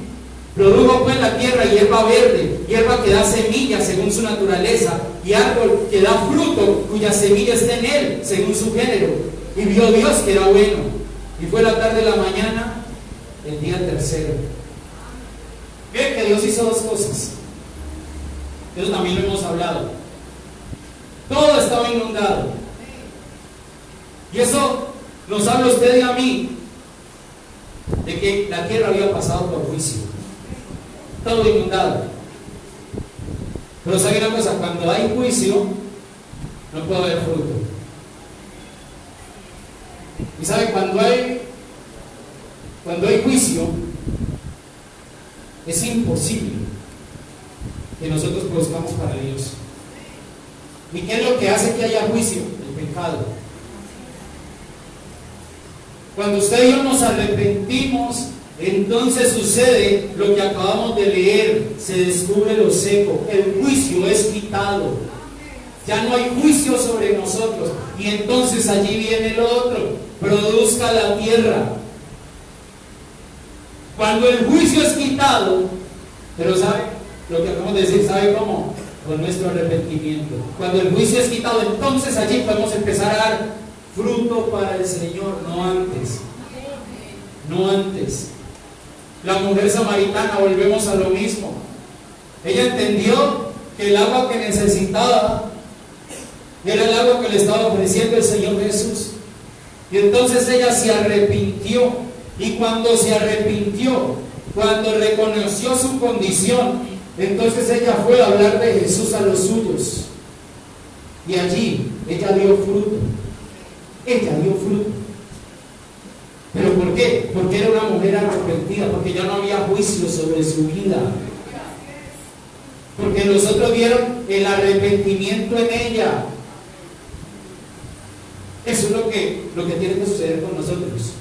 Produjo pues la tierra hierba verde, hierba que da semilla según su naturaleza, y árbol que da fruto cuya semilla esté en él según su género. Y vio Dios que era bueno. Y fue la tarde de la mañana, el día tercero. Ve que Dios hizo 2 cosas. Eso también lo hemos hablado. Todo estaba inundado, y eso nos habla a usted y a mí de que la tierra había pasado por juicio. Todo inundado. Pero sabe una cosa: cuando hay juicio no puede haber fruto. Y sabe, cuando hay juicio, es imposible que nosotros produzcamos para Dios. ¿Y qué es lo que hace que haya juicio? El pecado. Cuando usted y yo nos arrepentimos, entonces sucede lo que acabamos de leer: se descubre lo seco, el juicio es quitado. ya no hay juicio sobre nosotros. Y entonces allí viene el otro, produzca la tierra. Cuando el juicio es quitado, pero ¿sabe? Lo que acabamos de decir, ¿sabe cómo? Con nuestro arrepentimiento. Cuando el juicio es quitado, entonces allí podemos empezar a dar fruto para el Señor, no antes. No antes. La mujer samaritana, volvemos a lo mismo. Ella entendió que el agua que necesitaba era el agua que le estaba ofreciendo el Señor Jesús. Y entonces ella se arrepintió. Y cuando se arrepintió, cuando reconoció su condición, entonces ella fue a hablar de Jesús a los suyos. Y allí ella dio fruto. Ella dio fruto. ¿Pero por qué? Porque era una mujer arrepentida, porque ya no había juicio sobre su vida. Porque los otros vieron el arrepentimiento en ella. Eso es lo que tiene que suceder con nosotros.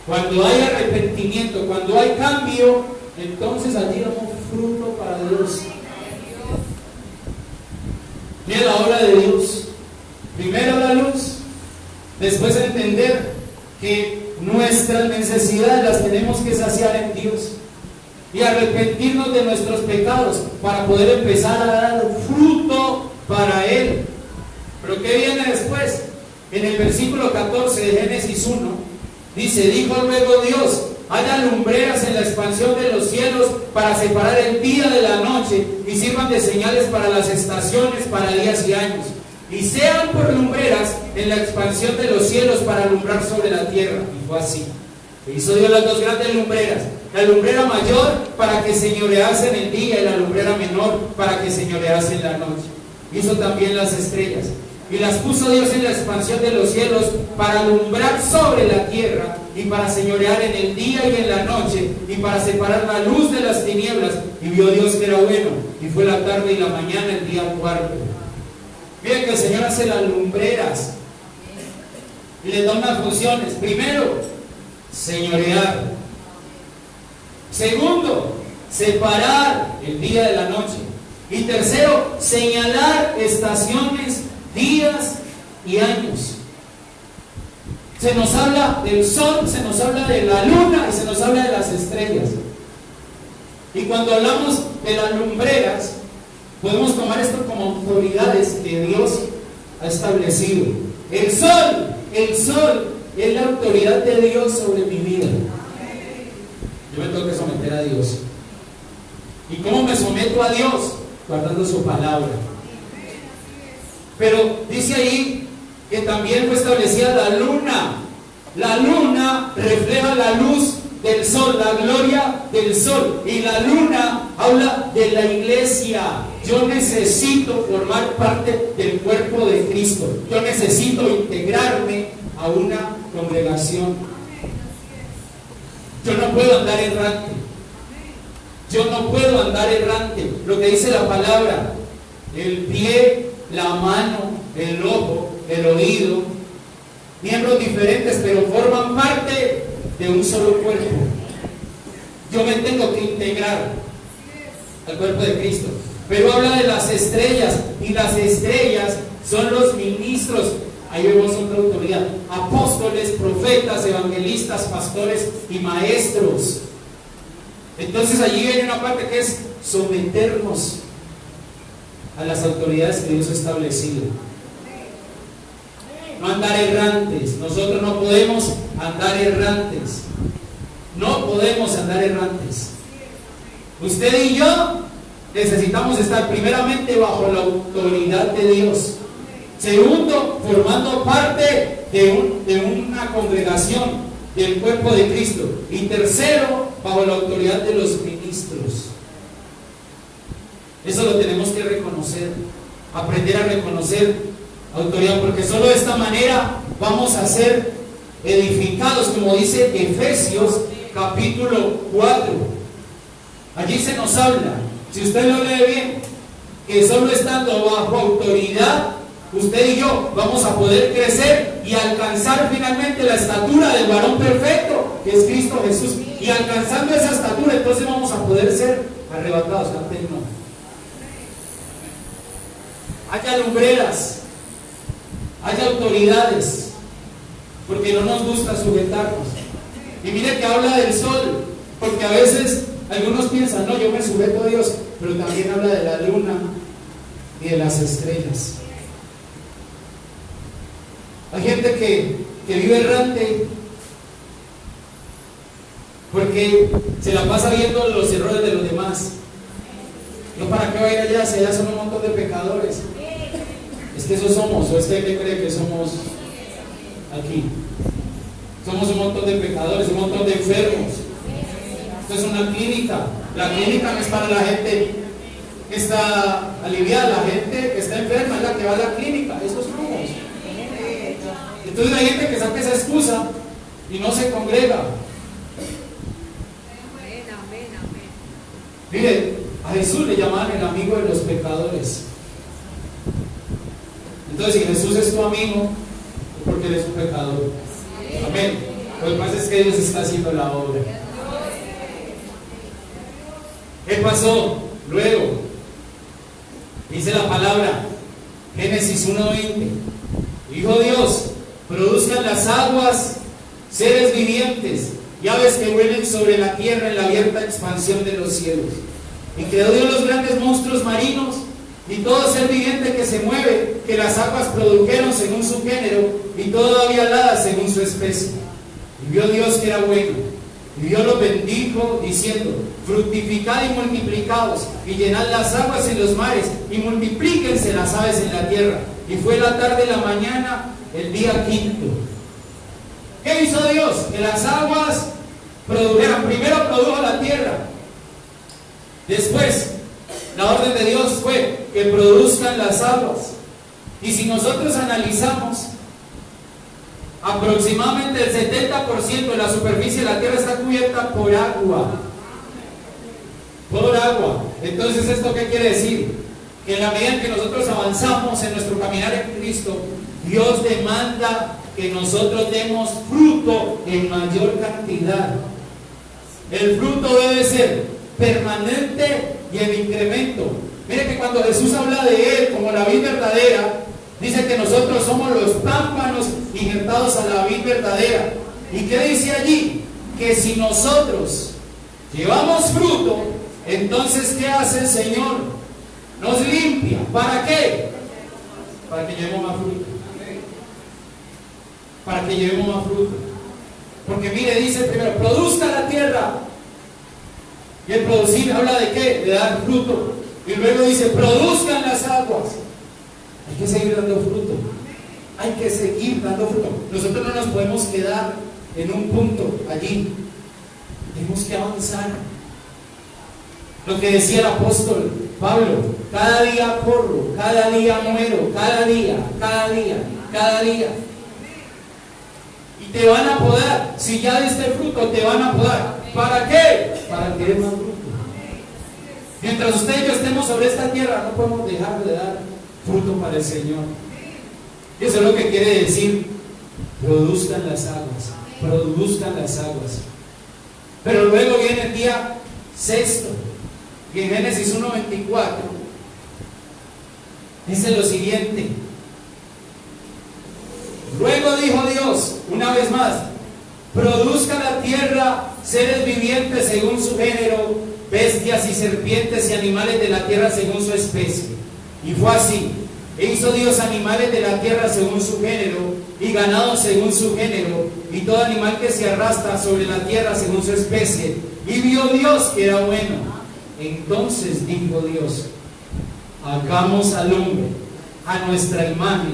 Cuando hay arrepentimiento, cuando hay cambio, entonces allí damos fruto para Dios. Viene la obra de Dios. Primero la luz, después entender que nuestras necesidades las tenemos que saciar en Dios y arrepentirnos de nuestros pecados para poder empezar a dar fruto para Él. Pero ¿qué viene después? En el versículo 14 de Génesis 1 dice: dijo luego Dios, haya lumbreras en la expansión de los cielos para separar el día de la noche y sirvan de señales para las estaciones, para días y años, y sean por lumbreras en la expansión de los cielos para alumbrar sobre la tierra. Y fue así. Hizo Dios las dos grandes lumbreras, la lumbrera mayor para que señorease en el día y la lumbrera menor para que señorease en la noche. Hizo también las estrellas y las puso Dios en la expansión de los cielos para alumbrar sobre la tierra y para señorear en el día y en la noche y para separar la luz de las tinieblas. Y vio Dios que era bueno, y fue la tarde y la mañana el día cuarto. Miren que el Señor hace las lumbreras y les da unas funciones. Primero, señorear. Segundo, separar el día de la noche. Y tercero, señalar estaciones, días y años. Se nos habla del sol, se nos habla de la luna y se nos habla de las estrellas. Y cuando hablamos de las lumbreras, podemos tomar esto como autoridades que Dios ha establecido. El sol es la autoridad de Dios sobre mi vida. Yo me tengo que someter a Dios. ¿Y cómo me someto a Dios? Guardando su palabra. Pero dice ahí que también fue establecida la luna. La luna refleja la luz del sol, la gloria del sol. Y la luna habla de la iglesia. Yo necesito formar parte del cuerpo de Cristo. Yo necesito integrarme a una congregación. Yo no puedo andar errante. Yo no puedo andar errante. Lo que dice la palabra: el pie, la mano, el ojo, el oído, miembros diferentes, pero forman parte de un solo cuerpo. Yo me tengo que integrar al cuerpo de Cristo. Pero habla de las estrellas, y las estrellas son los ministros. Ahí vemos otra autoridad: apóstoles, profetas, evangelistas, pastores y maestros. Entonces allí viene una parte que es someternos a las autoridades que Dios ha establecido. No andar errantes. Nosotros no podemos andar errantes. No podemos andar errantes. Usted y yo necesitamos estar primeramente bajo la autoridad de Dios. Segundo, formando parte de una congregación, del cuerpo de Cristo. Y tercero, bajo la autoridad de los ministros. Eso lo tenemos que reconocer, aprender a reconocer autoridad, porque solo de esta manera vamos a ser edificados, como dice Efesios capítulo 4. Allí se nos habla, si usted lo lee bien, que solo estando bajo autoridad, usted y yo vamos a poder crecer y alcanzar finalmente la estatura del varón perfecto, que es Cristo Jesús. Y alcanzando esa estatura, entonces vamos a poder ser arrebatados. Antes no. haya lumbreras, haya autoridades, porque no nos gusta sujetarnos. Y mire que habla del sol, porque a veces algunos piensan, no, yo me sujeto a Dios, pero también habla de la luna y de las estrellas. Hay gente que vive errante porque se la pasa viendo los errores de los demás. ¿Yo para qué voy a ir allá si allá son un montón de pecadores? Es que eso somos, o este que cree que somos aquí. Somos un montón de pecadores, un montón de enfermos. Esto es una clínica. La clínica no es para la gente que está aliviada, la gente que está enferma es la que va a la clínica. Eso somos. Entonces hay gente que saca esa excusa y no se congrega. Mire, a Jesús le llamaban el amigo de los pecadores. Entonces, si Jesús es tu amigo, es porque él es un pecador. Amén. Lo que pasa es que Dios está haciendo la obra. ¿Qué pasó? Luego, dice la palabra, Génesis 1:20. Dijo Dios: produzcan las aguas seres vivientes y aves que vuelen sobre la tierra en la abierta expansión de los cielos. Y creó Dios los grandes monstruos marinos y todo ser viviente que se mueve, que las aguas produjeron según su género, y todo había alada según su especie. Y vio Dios que era bueno, y Dios los bendijo, diciendo: fructificad y multiplicaos, y llenad las aguas en los mares, y multiplíquense las aves en la tierra. Y fue la tarde y la mañana, el día quinto. ¿Qué hizo Dios? Que las aguas produjeran. Primero produjo la tierra. Después, la orden de Dios fue que produzcan las aguas. Y si nosotros analizamos, aproximadamente el 70% de la superficie de la tierra está cubierta por agua. Por agua. Entonces, ¿esto qué quiere decir? Que en la medida en que nosotros avanzamos en nuestro caminar en Cristo, Dios demanda que nosotros demos fruto en mayor cantidad. El fruto debe ser permanente y en incremento. Mire que cuando Jesús habla de Él como la vid verdadera, dice que nosotros somos los pámpanos injertados a la vid verdadera. ¿Y qué dice allí? Que si nosotros llevamos fruto, entonces ¿qué hace el Señor? Nos limpia. ¿Para qué? Para que llevemos más fruto. Para que llevemos más fruto. Porque mire, dice primero, produzca la tierra. Y el producir habla de qué? De dar fruto. Y luego dice, produzcan las aguas. Hay que seguir dando fruto. Hay que seguir dando fruto. Nosotros no nos podemos quedar en un punto allí. Tenemos que avanzar. Lo que decía el apóstol Pablo: cada día corro, cada día muero, cada día. Y te van a podar. Si ya diste fruto, te van a podar. ¿Para qué? Para que dé más fruto. Mientras usted y yo estemos sobre esta tierra, no podemos dejar de dar fruto para el Señor. Y eso es lo que quiere decir: produzcan las aguas, produzcan las aguas. Pero luego viene el día sexto, y en Génesis 1:24 dice lo siguiente: luego dijo Dios, una vez más, produzca la tierra seres vivientes según su género, bestias y serpientes y animales de la tierra según su especie. Y fue así. E hizo Dios animales de la tierra según su género, y ganado según su género, y todo animal que se arrastra sobre la tierra según su especie. Y vio Dios que era bueno. Entonces dijo Dios: hagamos al hombre a nuestra imagen,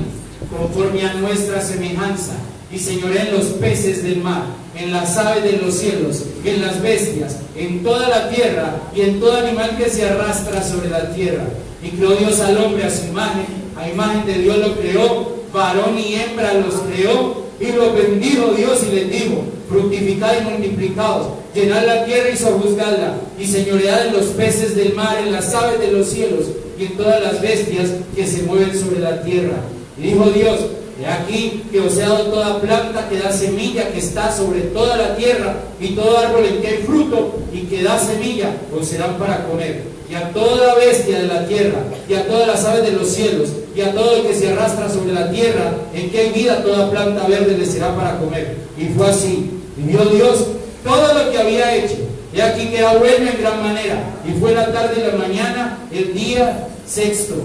conforme a nuestra semejanza, y señoreen los peces del mar, en las aves de los cielos, y en las bestias, en toda la tierra, y en todo animal que se arrastra sobre la tierra. Y creó Dios al hombre a su imagen, a imagen de Dios lo creó, varón y hembra los creó, y los bendijo Dios y les dijo: fructificad y multiplicaos, llenad la tierra y sojuzgadla, y señoread en los peces del mar, en las aves de los cielos, y en todas las bestias que se mueven sobre la tierra. Y dijo Dios: he aquí que os he dado toda planta que da semilla, que está sobre toda la tierra, y todo árbol en que hay fruto y que da semilla, os serán para comer. Y a toda bestia de la tierra, y a todas las aves de los cielos, y a todo lo que se arrastra sobre la tierra, en que hay vida, toda planta verde le será para comer. Y fue así. Y vio Dios todo lo que había hecho. Y aquí que era bueno en gran manera. Y fue la tarde y la mañana, el día sexto.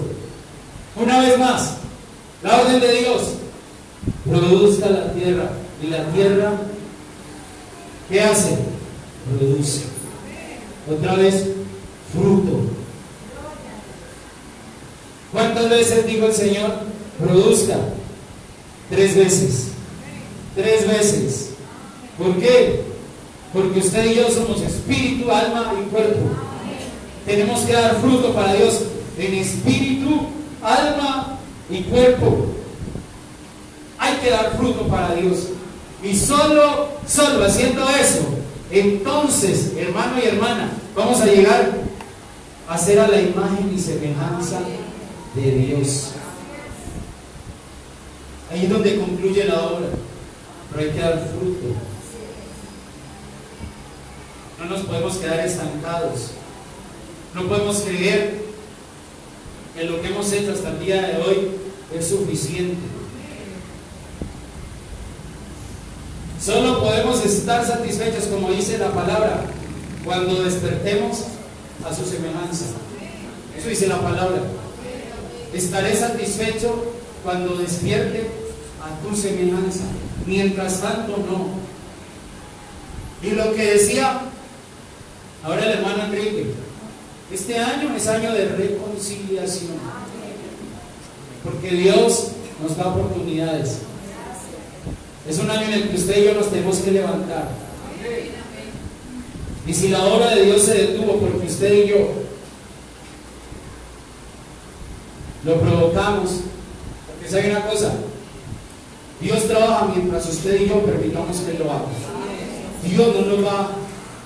Una vez más, la orden de Dios: produzca la tierra. Y la tierra, ¿qué hace? Produce. Otra vez, fruto. ¿Cuántas veces dijo el Señor? Produzca. 3 veces. 3 veces. ¿Por qué? Porque usted y yo somos espíritu, alma y cuerpo. Tenemos que dar fruto para Dios en espíritu, alma y cuerpo. Hay que dar fruto para Dios. Y solo haciendo eso, entonces, hermano y hermana, vamos a llegar a ser a la imagen y semejanza de Dios. Ahí es donde concluye la obra. Pero hay que dar fruto. No nos podemos quedar estancados. No podemos creer que lo que hemos hecho hasta el día de hoy es suficiente. Solo podemos estar satisfechos, como dice la palabra, cuando despertemos a su semejanza. Eso dice la palabra. Estaré satisfecho cuando despierte a tu semejanza. Mientras tanto, no. Y lo que decía ahora el hermano Enrique, este año es año de reconciliación. Porque Dios nos da oportunidades. Es un año en el que usted y yo nos tenemos que levantar. Y si la obra de Dios se detuvo porque usted y yo lo provocamos, porque sabe una cosa, Dios trabaja mientras usted y yo permitamos que lo haga. Dios no nos va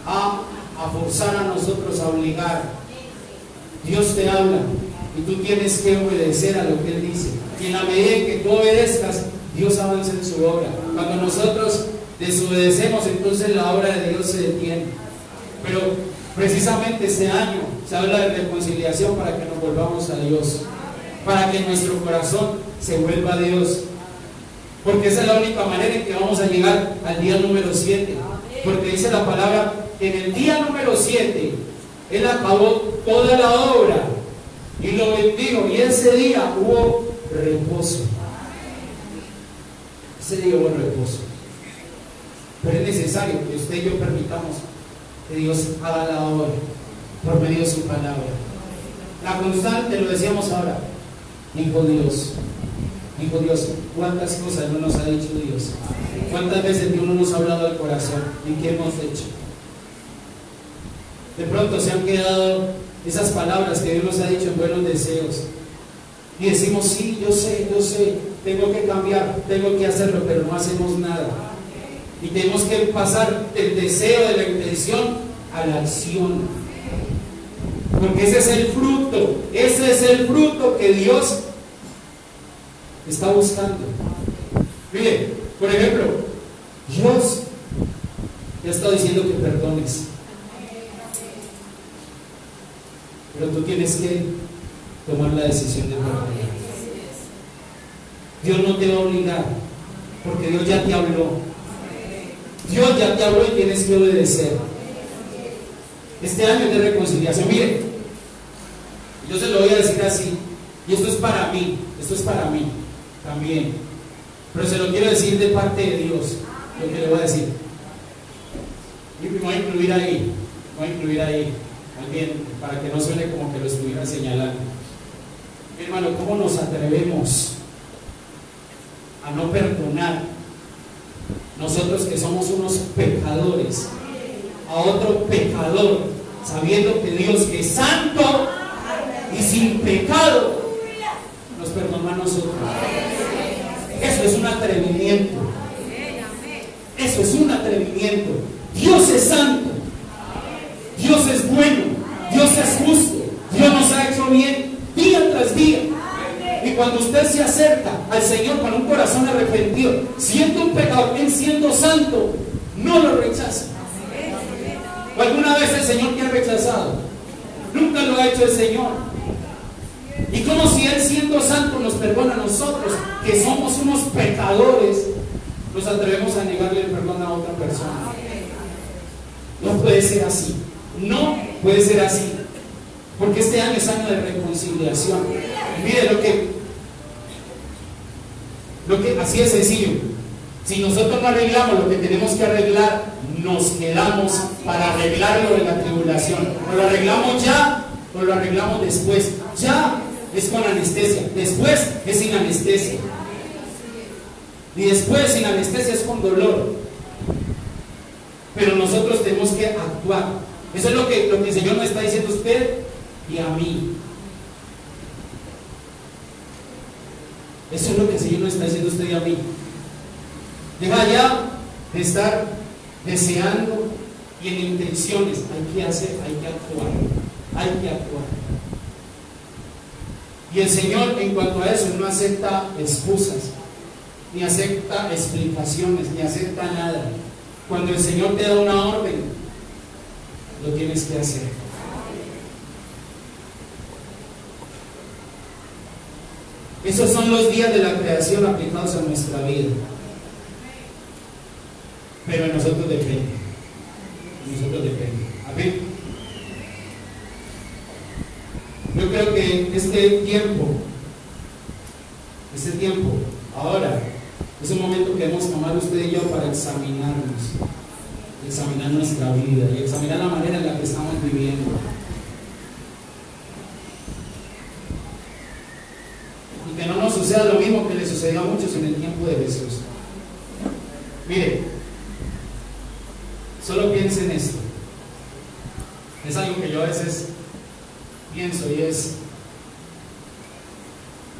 a forzar a nosotros, a obligar. Dios te habla y tú tienes que obedecer a lo que Él dice. Y en la medida en que tú obedezcas, Dios avanza en su obra. Cuando nosotros desobedecemos, entonces la obra de Dios se detiene. Pero precisamente este año se habla de reconciliación para que nos volvamos a Dios, para que nuestro corazón se vuelva a Dios, porque esa es la única manera en que vamos a llegar al día número 7. Porque dice la palabra que en el día número 7 Él acabó toda la obra y lo bendijo, y ese día hubo reposo. Ese día hubo reposo. Pero es necesario que usted y yo permitamos que Dios haga la obra por medio de su palabra. La constante, lo decíamos ahora, dijo Dios, ¿cuántas cosas no nos ha dicho Dios? ¿Cuántas veces Dios no nos ha hablado al corazón? ¿Y qué hemos hecho? De pronto se han quedado esas palabras que Dios nos ha dicho en buenos deseos. Y decimos, sí, yo sé, tengo que cambiar, tengo que hacerlo, pero no hacemos nada. Y tenemos que pasar del deseo, de la intención, a la acción. Porque ese es el fruto que Dios está buscando. Mire, por ejemplo, Dios te está diciendo que perdones, pero tú tienes que tomar la decisión de perdonar. Dios no te va a obligar, porque Dios ya te habló. Dios ya te habló y tienes que obedecer. Este año es de reconciliación. Mire, yo se lo voy a decir así, y esto es para mí también, pero se lo quiero decir de parte de Dios, lo que le voy a decir. Y me voy a incluir ahí, también, para que no suene como que lo estuviera señalando. Mi hermano, ¿cómo nos atrevemos a no perdonar? Nosotros que somos unos pecadores, a otro pecador, sabiendo que Dios, que es santo y sin pecado, nos perdonó a nosotros. Eso es un atrevimiento. Eso es un atrevimiento. Dios es santo, Dios es bueno, Dios es justo, Dios nos ha hecho bien día tras día. Y cuando usted se acerca al Señor con un corazón arrepentido, siendo un pecador, Él siendo santo, no lo rechaza. ¿O alguna vez el Señor te ha rechazado? Nunca lo ha hecho el Señor. Y como si Él, siendo santo, nos perdona a nosotros, que somos unos pecadores, nos atrevemos a negarle el perdón a otra persona. No puede ser así. No puede ser así. Porque este año es año de reconciliación. Y mire lo que así es sencillo. Si nosotros no arreglamos lo que tenemos que arreglar, nos quedamos para arreglar lo de la tribulación. O lo arreglamos ya, o lo arreglamos después. Ya es con anestesia, después es sin anestesia. Y después sin anestesia es con dolor. Pero nosotros tenemos que actuar. Eso es lo que el Señor me está diciendo a usted y a mí. Eso es lo que el Señor nos está diciendo a usted y a mí. Deja ya de estar deseando y en intenciones. Hay que hacer, hay que actuar. Hay que actuar. Y el Señor, en cuanto a eso, no acepta excusas, ni acepta explicaciones, ni acepta nada. Cuando el Señor te da una orden, lo tienes que hacer. Esos son los días de la creación aplicados a nuestra vida. Pero en nosotros depende. En nosotros depende. Amén. Yo creo que este tiempo, ahora, es un momento que debemos tomar usted y yo para examinarnos, examinar nuestra vida y examinar la manera en la que estamos viviendo. Y que no nos suceda lo mismo que le sucedió a muchos en el tiempo de Jesús. Mire, solo piense en esto. Es algo que yo a veces pienso y es: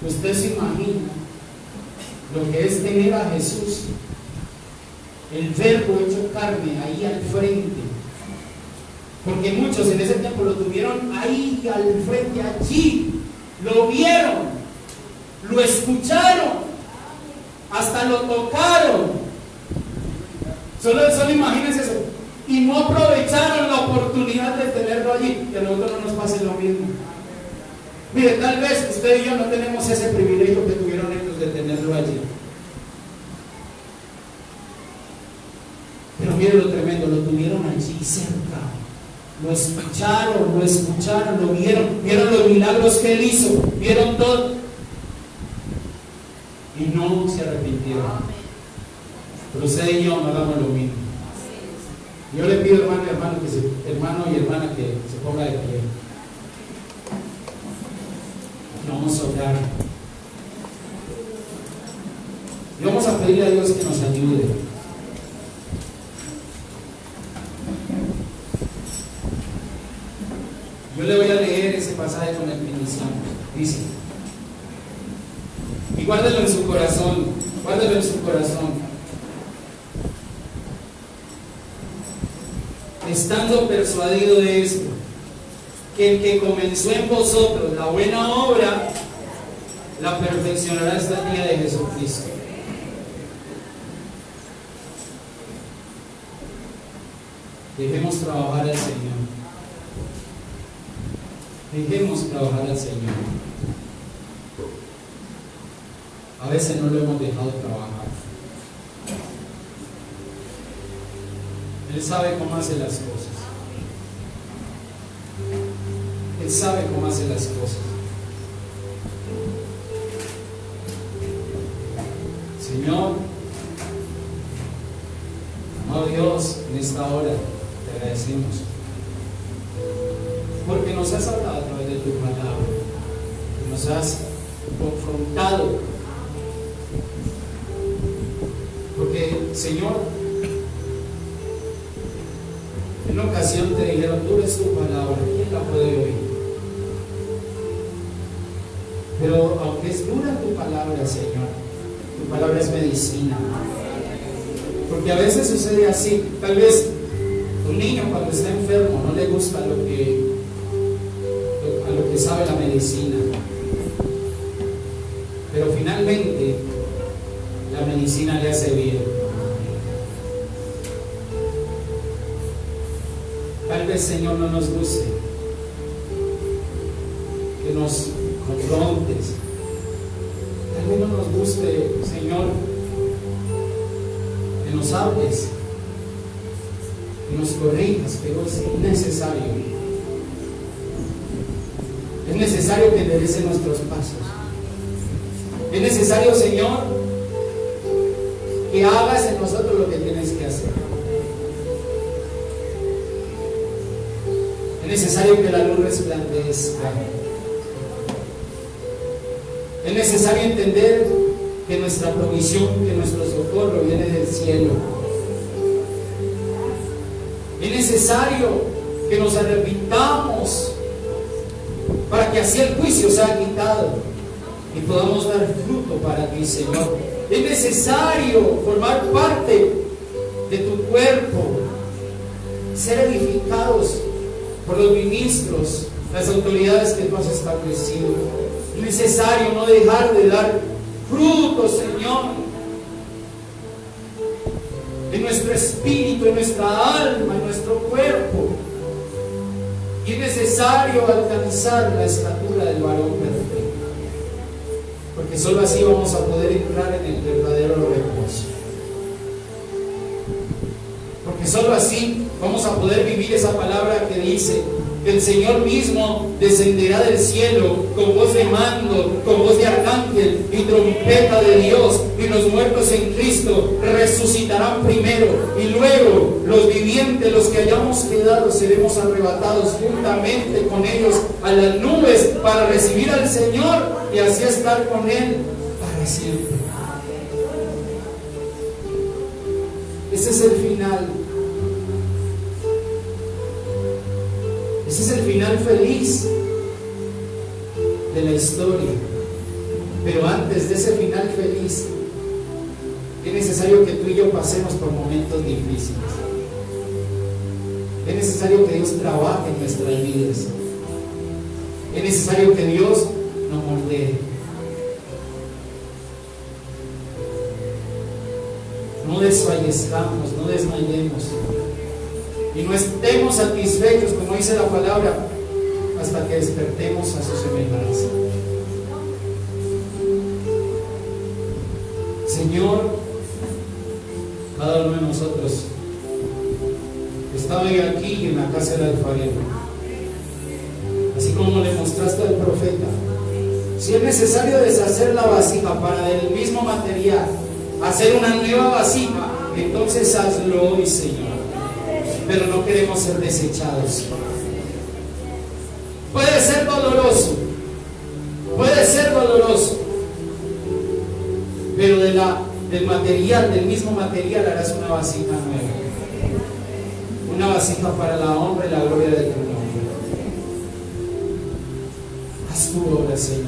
usted se imagina lo que es tener a Jesús, el Verbo hecho carne, ahí al frente. Porque muchos en ese tiempo lo tuvieron ahí al frente, allí, lo vieron, lo escucharon, hasta lo tocaron. Solo imagínense eso. Y no aprovecharon la oportunidad de tenerlo allí. Que a nosotros no nos pase lo mismo. Mire, tal vez usted y yo no tenemos ese privilegio que tuvieron ellos de tenerlo allí. Pero mire lo tremendo, lo tuvieron allí cerca. Lo escucharon, lo vieron los milagros que Él hizo, vieron todo. Y no se arrepintieron. Pero usted y yo no hagamos lo mismo. Yo le pido, hermano y hermana, que se ponga de pie. Vamos a orar. Y vamos a pedirle a Dios que nos ayude. Yo le voy a leer ese pasaje con el que iniciamos. Dice, y guárdelo en su corazón, guárdelo en su corazón. Estando persuadido de esto, que el que comenzó en vosotros la buena obra, la perfeccionará hasta el día de Jesucristo. Dejemos trabajar al Señor. Dejemos trabajar al Señor. A veces no lo hemos dejado trabajar. Él sabe cómo hace las cosas. Él sabe cómo hace las cosas. Señor, amado Dios, en esta hora te agradecemos porque nos has hablado a través de tu palabra, nos has confrontado, porque Señor, en una ocasión te dijeron: dura es tu palabra, ¿quién la puede oír? Pero aunque es dura tu palabra, Señor, tu palabra es medicina. Porque a veces sucede así. Tal vez un niño cuando está enfermo no le gusta a lo que sabe la medicina. Pero finalmente la medicina le hace bien. Tal vez, Señor, no nos guste que nos confrontes. Tal vez no nos guste, Señor, que nos hables, que nos corrijas, pero es necesario. Es necesario que enderece nuestros pasos. Es necesario, Señor, que hagas en nosotros lo que tienes que hacer. Es necesario que la luz resplandezca. Es necesario entender que nuestra provisión, que nuestro socorro viene del cielo. Es necesario que nos arrepintamos para que así el juicio sea quitado y podamos dar fruto para ti, Señor. Es necesario formar parte de tu cuerpo, ser edificados por los ministros, las autoridades que tú has establecido. Es necesario no dejar de dar fruto, Señor, en nuestro espíritu, en nuestra alma, en nuestro cuerpo. Y es necesario alcanzar la estatura del varón perfecto, porque solo así vamos a poder entrar en el verdadero reposo. Porque solo así vamos a poder vivir esa palabra que dice que el Señor mismo descenderá del cielo con voz de mando, con voz de arcángel y trompeta de Dios, y los muertos en Cristo resucitarán primero, y luego los vivientes, los que hayamos quedado, seremos arrebatados juntamente con ellos a las nubes para recibir al Señor y así estar con Él para siempre. Ese es el final. Ese es el final feliz de la historia. Pero antes de ese final feliz, es necesario que tú y yo pasemos por momentos difíciles. Es necesario que Dios trabaje en nuestras vidas. Es necesario que Dios nos moldee. No desfallezcamos, no desmayemos. Y no estemos satisfechos, como dice la palabra, hasta que despertemos a su semejanza. Señor, cada uno de nosotros está hoy aquí en la casa del alfarero, así como le mostraste al profeta. Si es necesario deshacer la vasija para del mismo material hacer una nueva vasija, entonces hazlo hoy, Señor. Pero no queremos ser desechados. Puede ser doloroso, pero del mismo material harás una vasija nueva, una vasija para la honra y la gloria de tu nombre. Haz tu obra, Señor.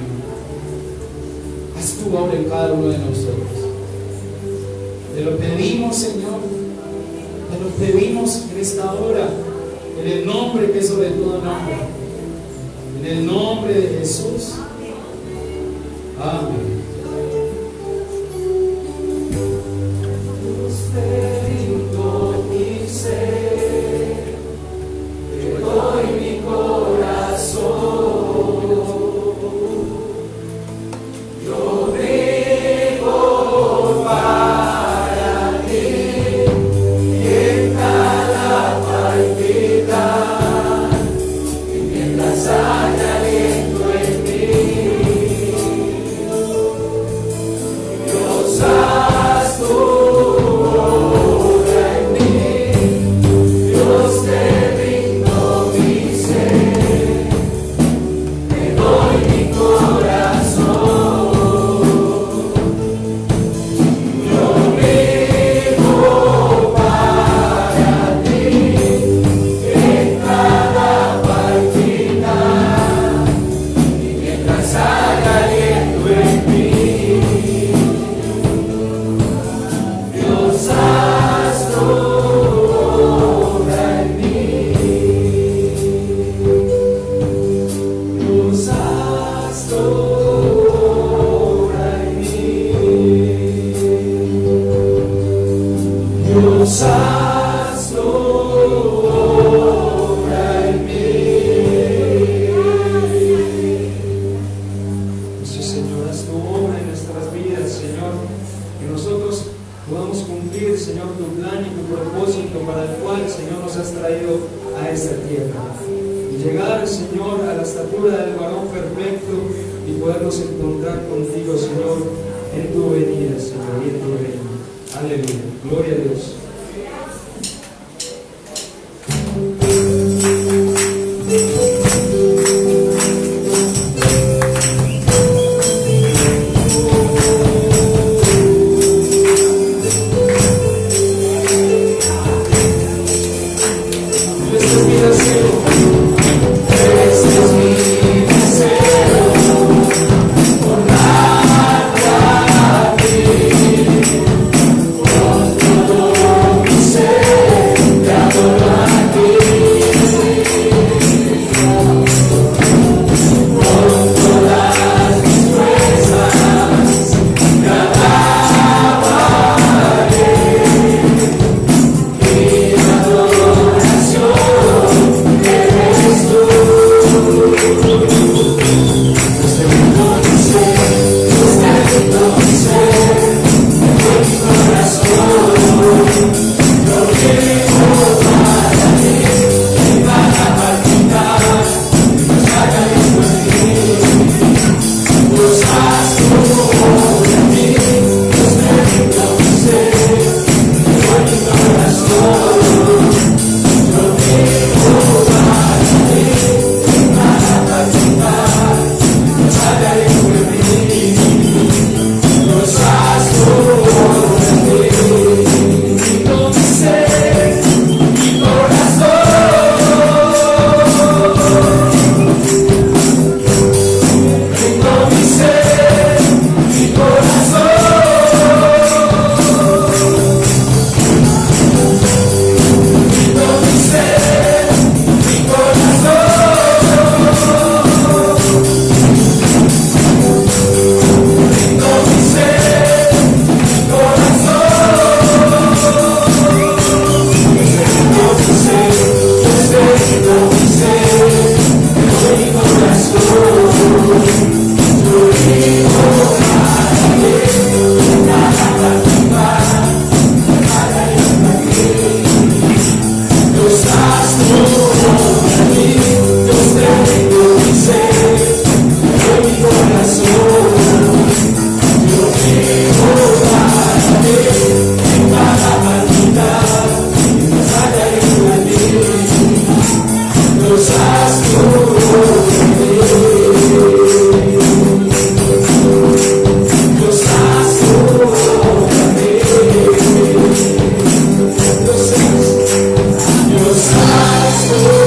Haz tu obra en cada uno de nosotros. Te lo pedimos, Señor. Te lo pedimos en esta hora, en el nombre que es sobre todo nombre, en el nombre de Jesús. Amén. y llegar, Señor, a la estatura del varón perfecto y podernos encontrar contigo, Señor, en tu venida, Señor, y en tu reino. Aleluya. Gloria a Dios. Dios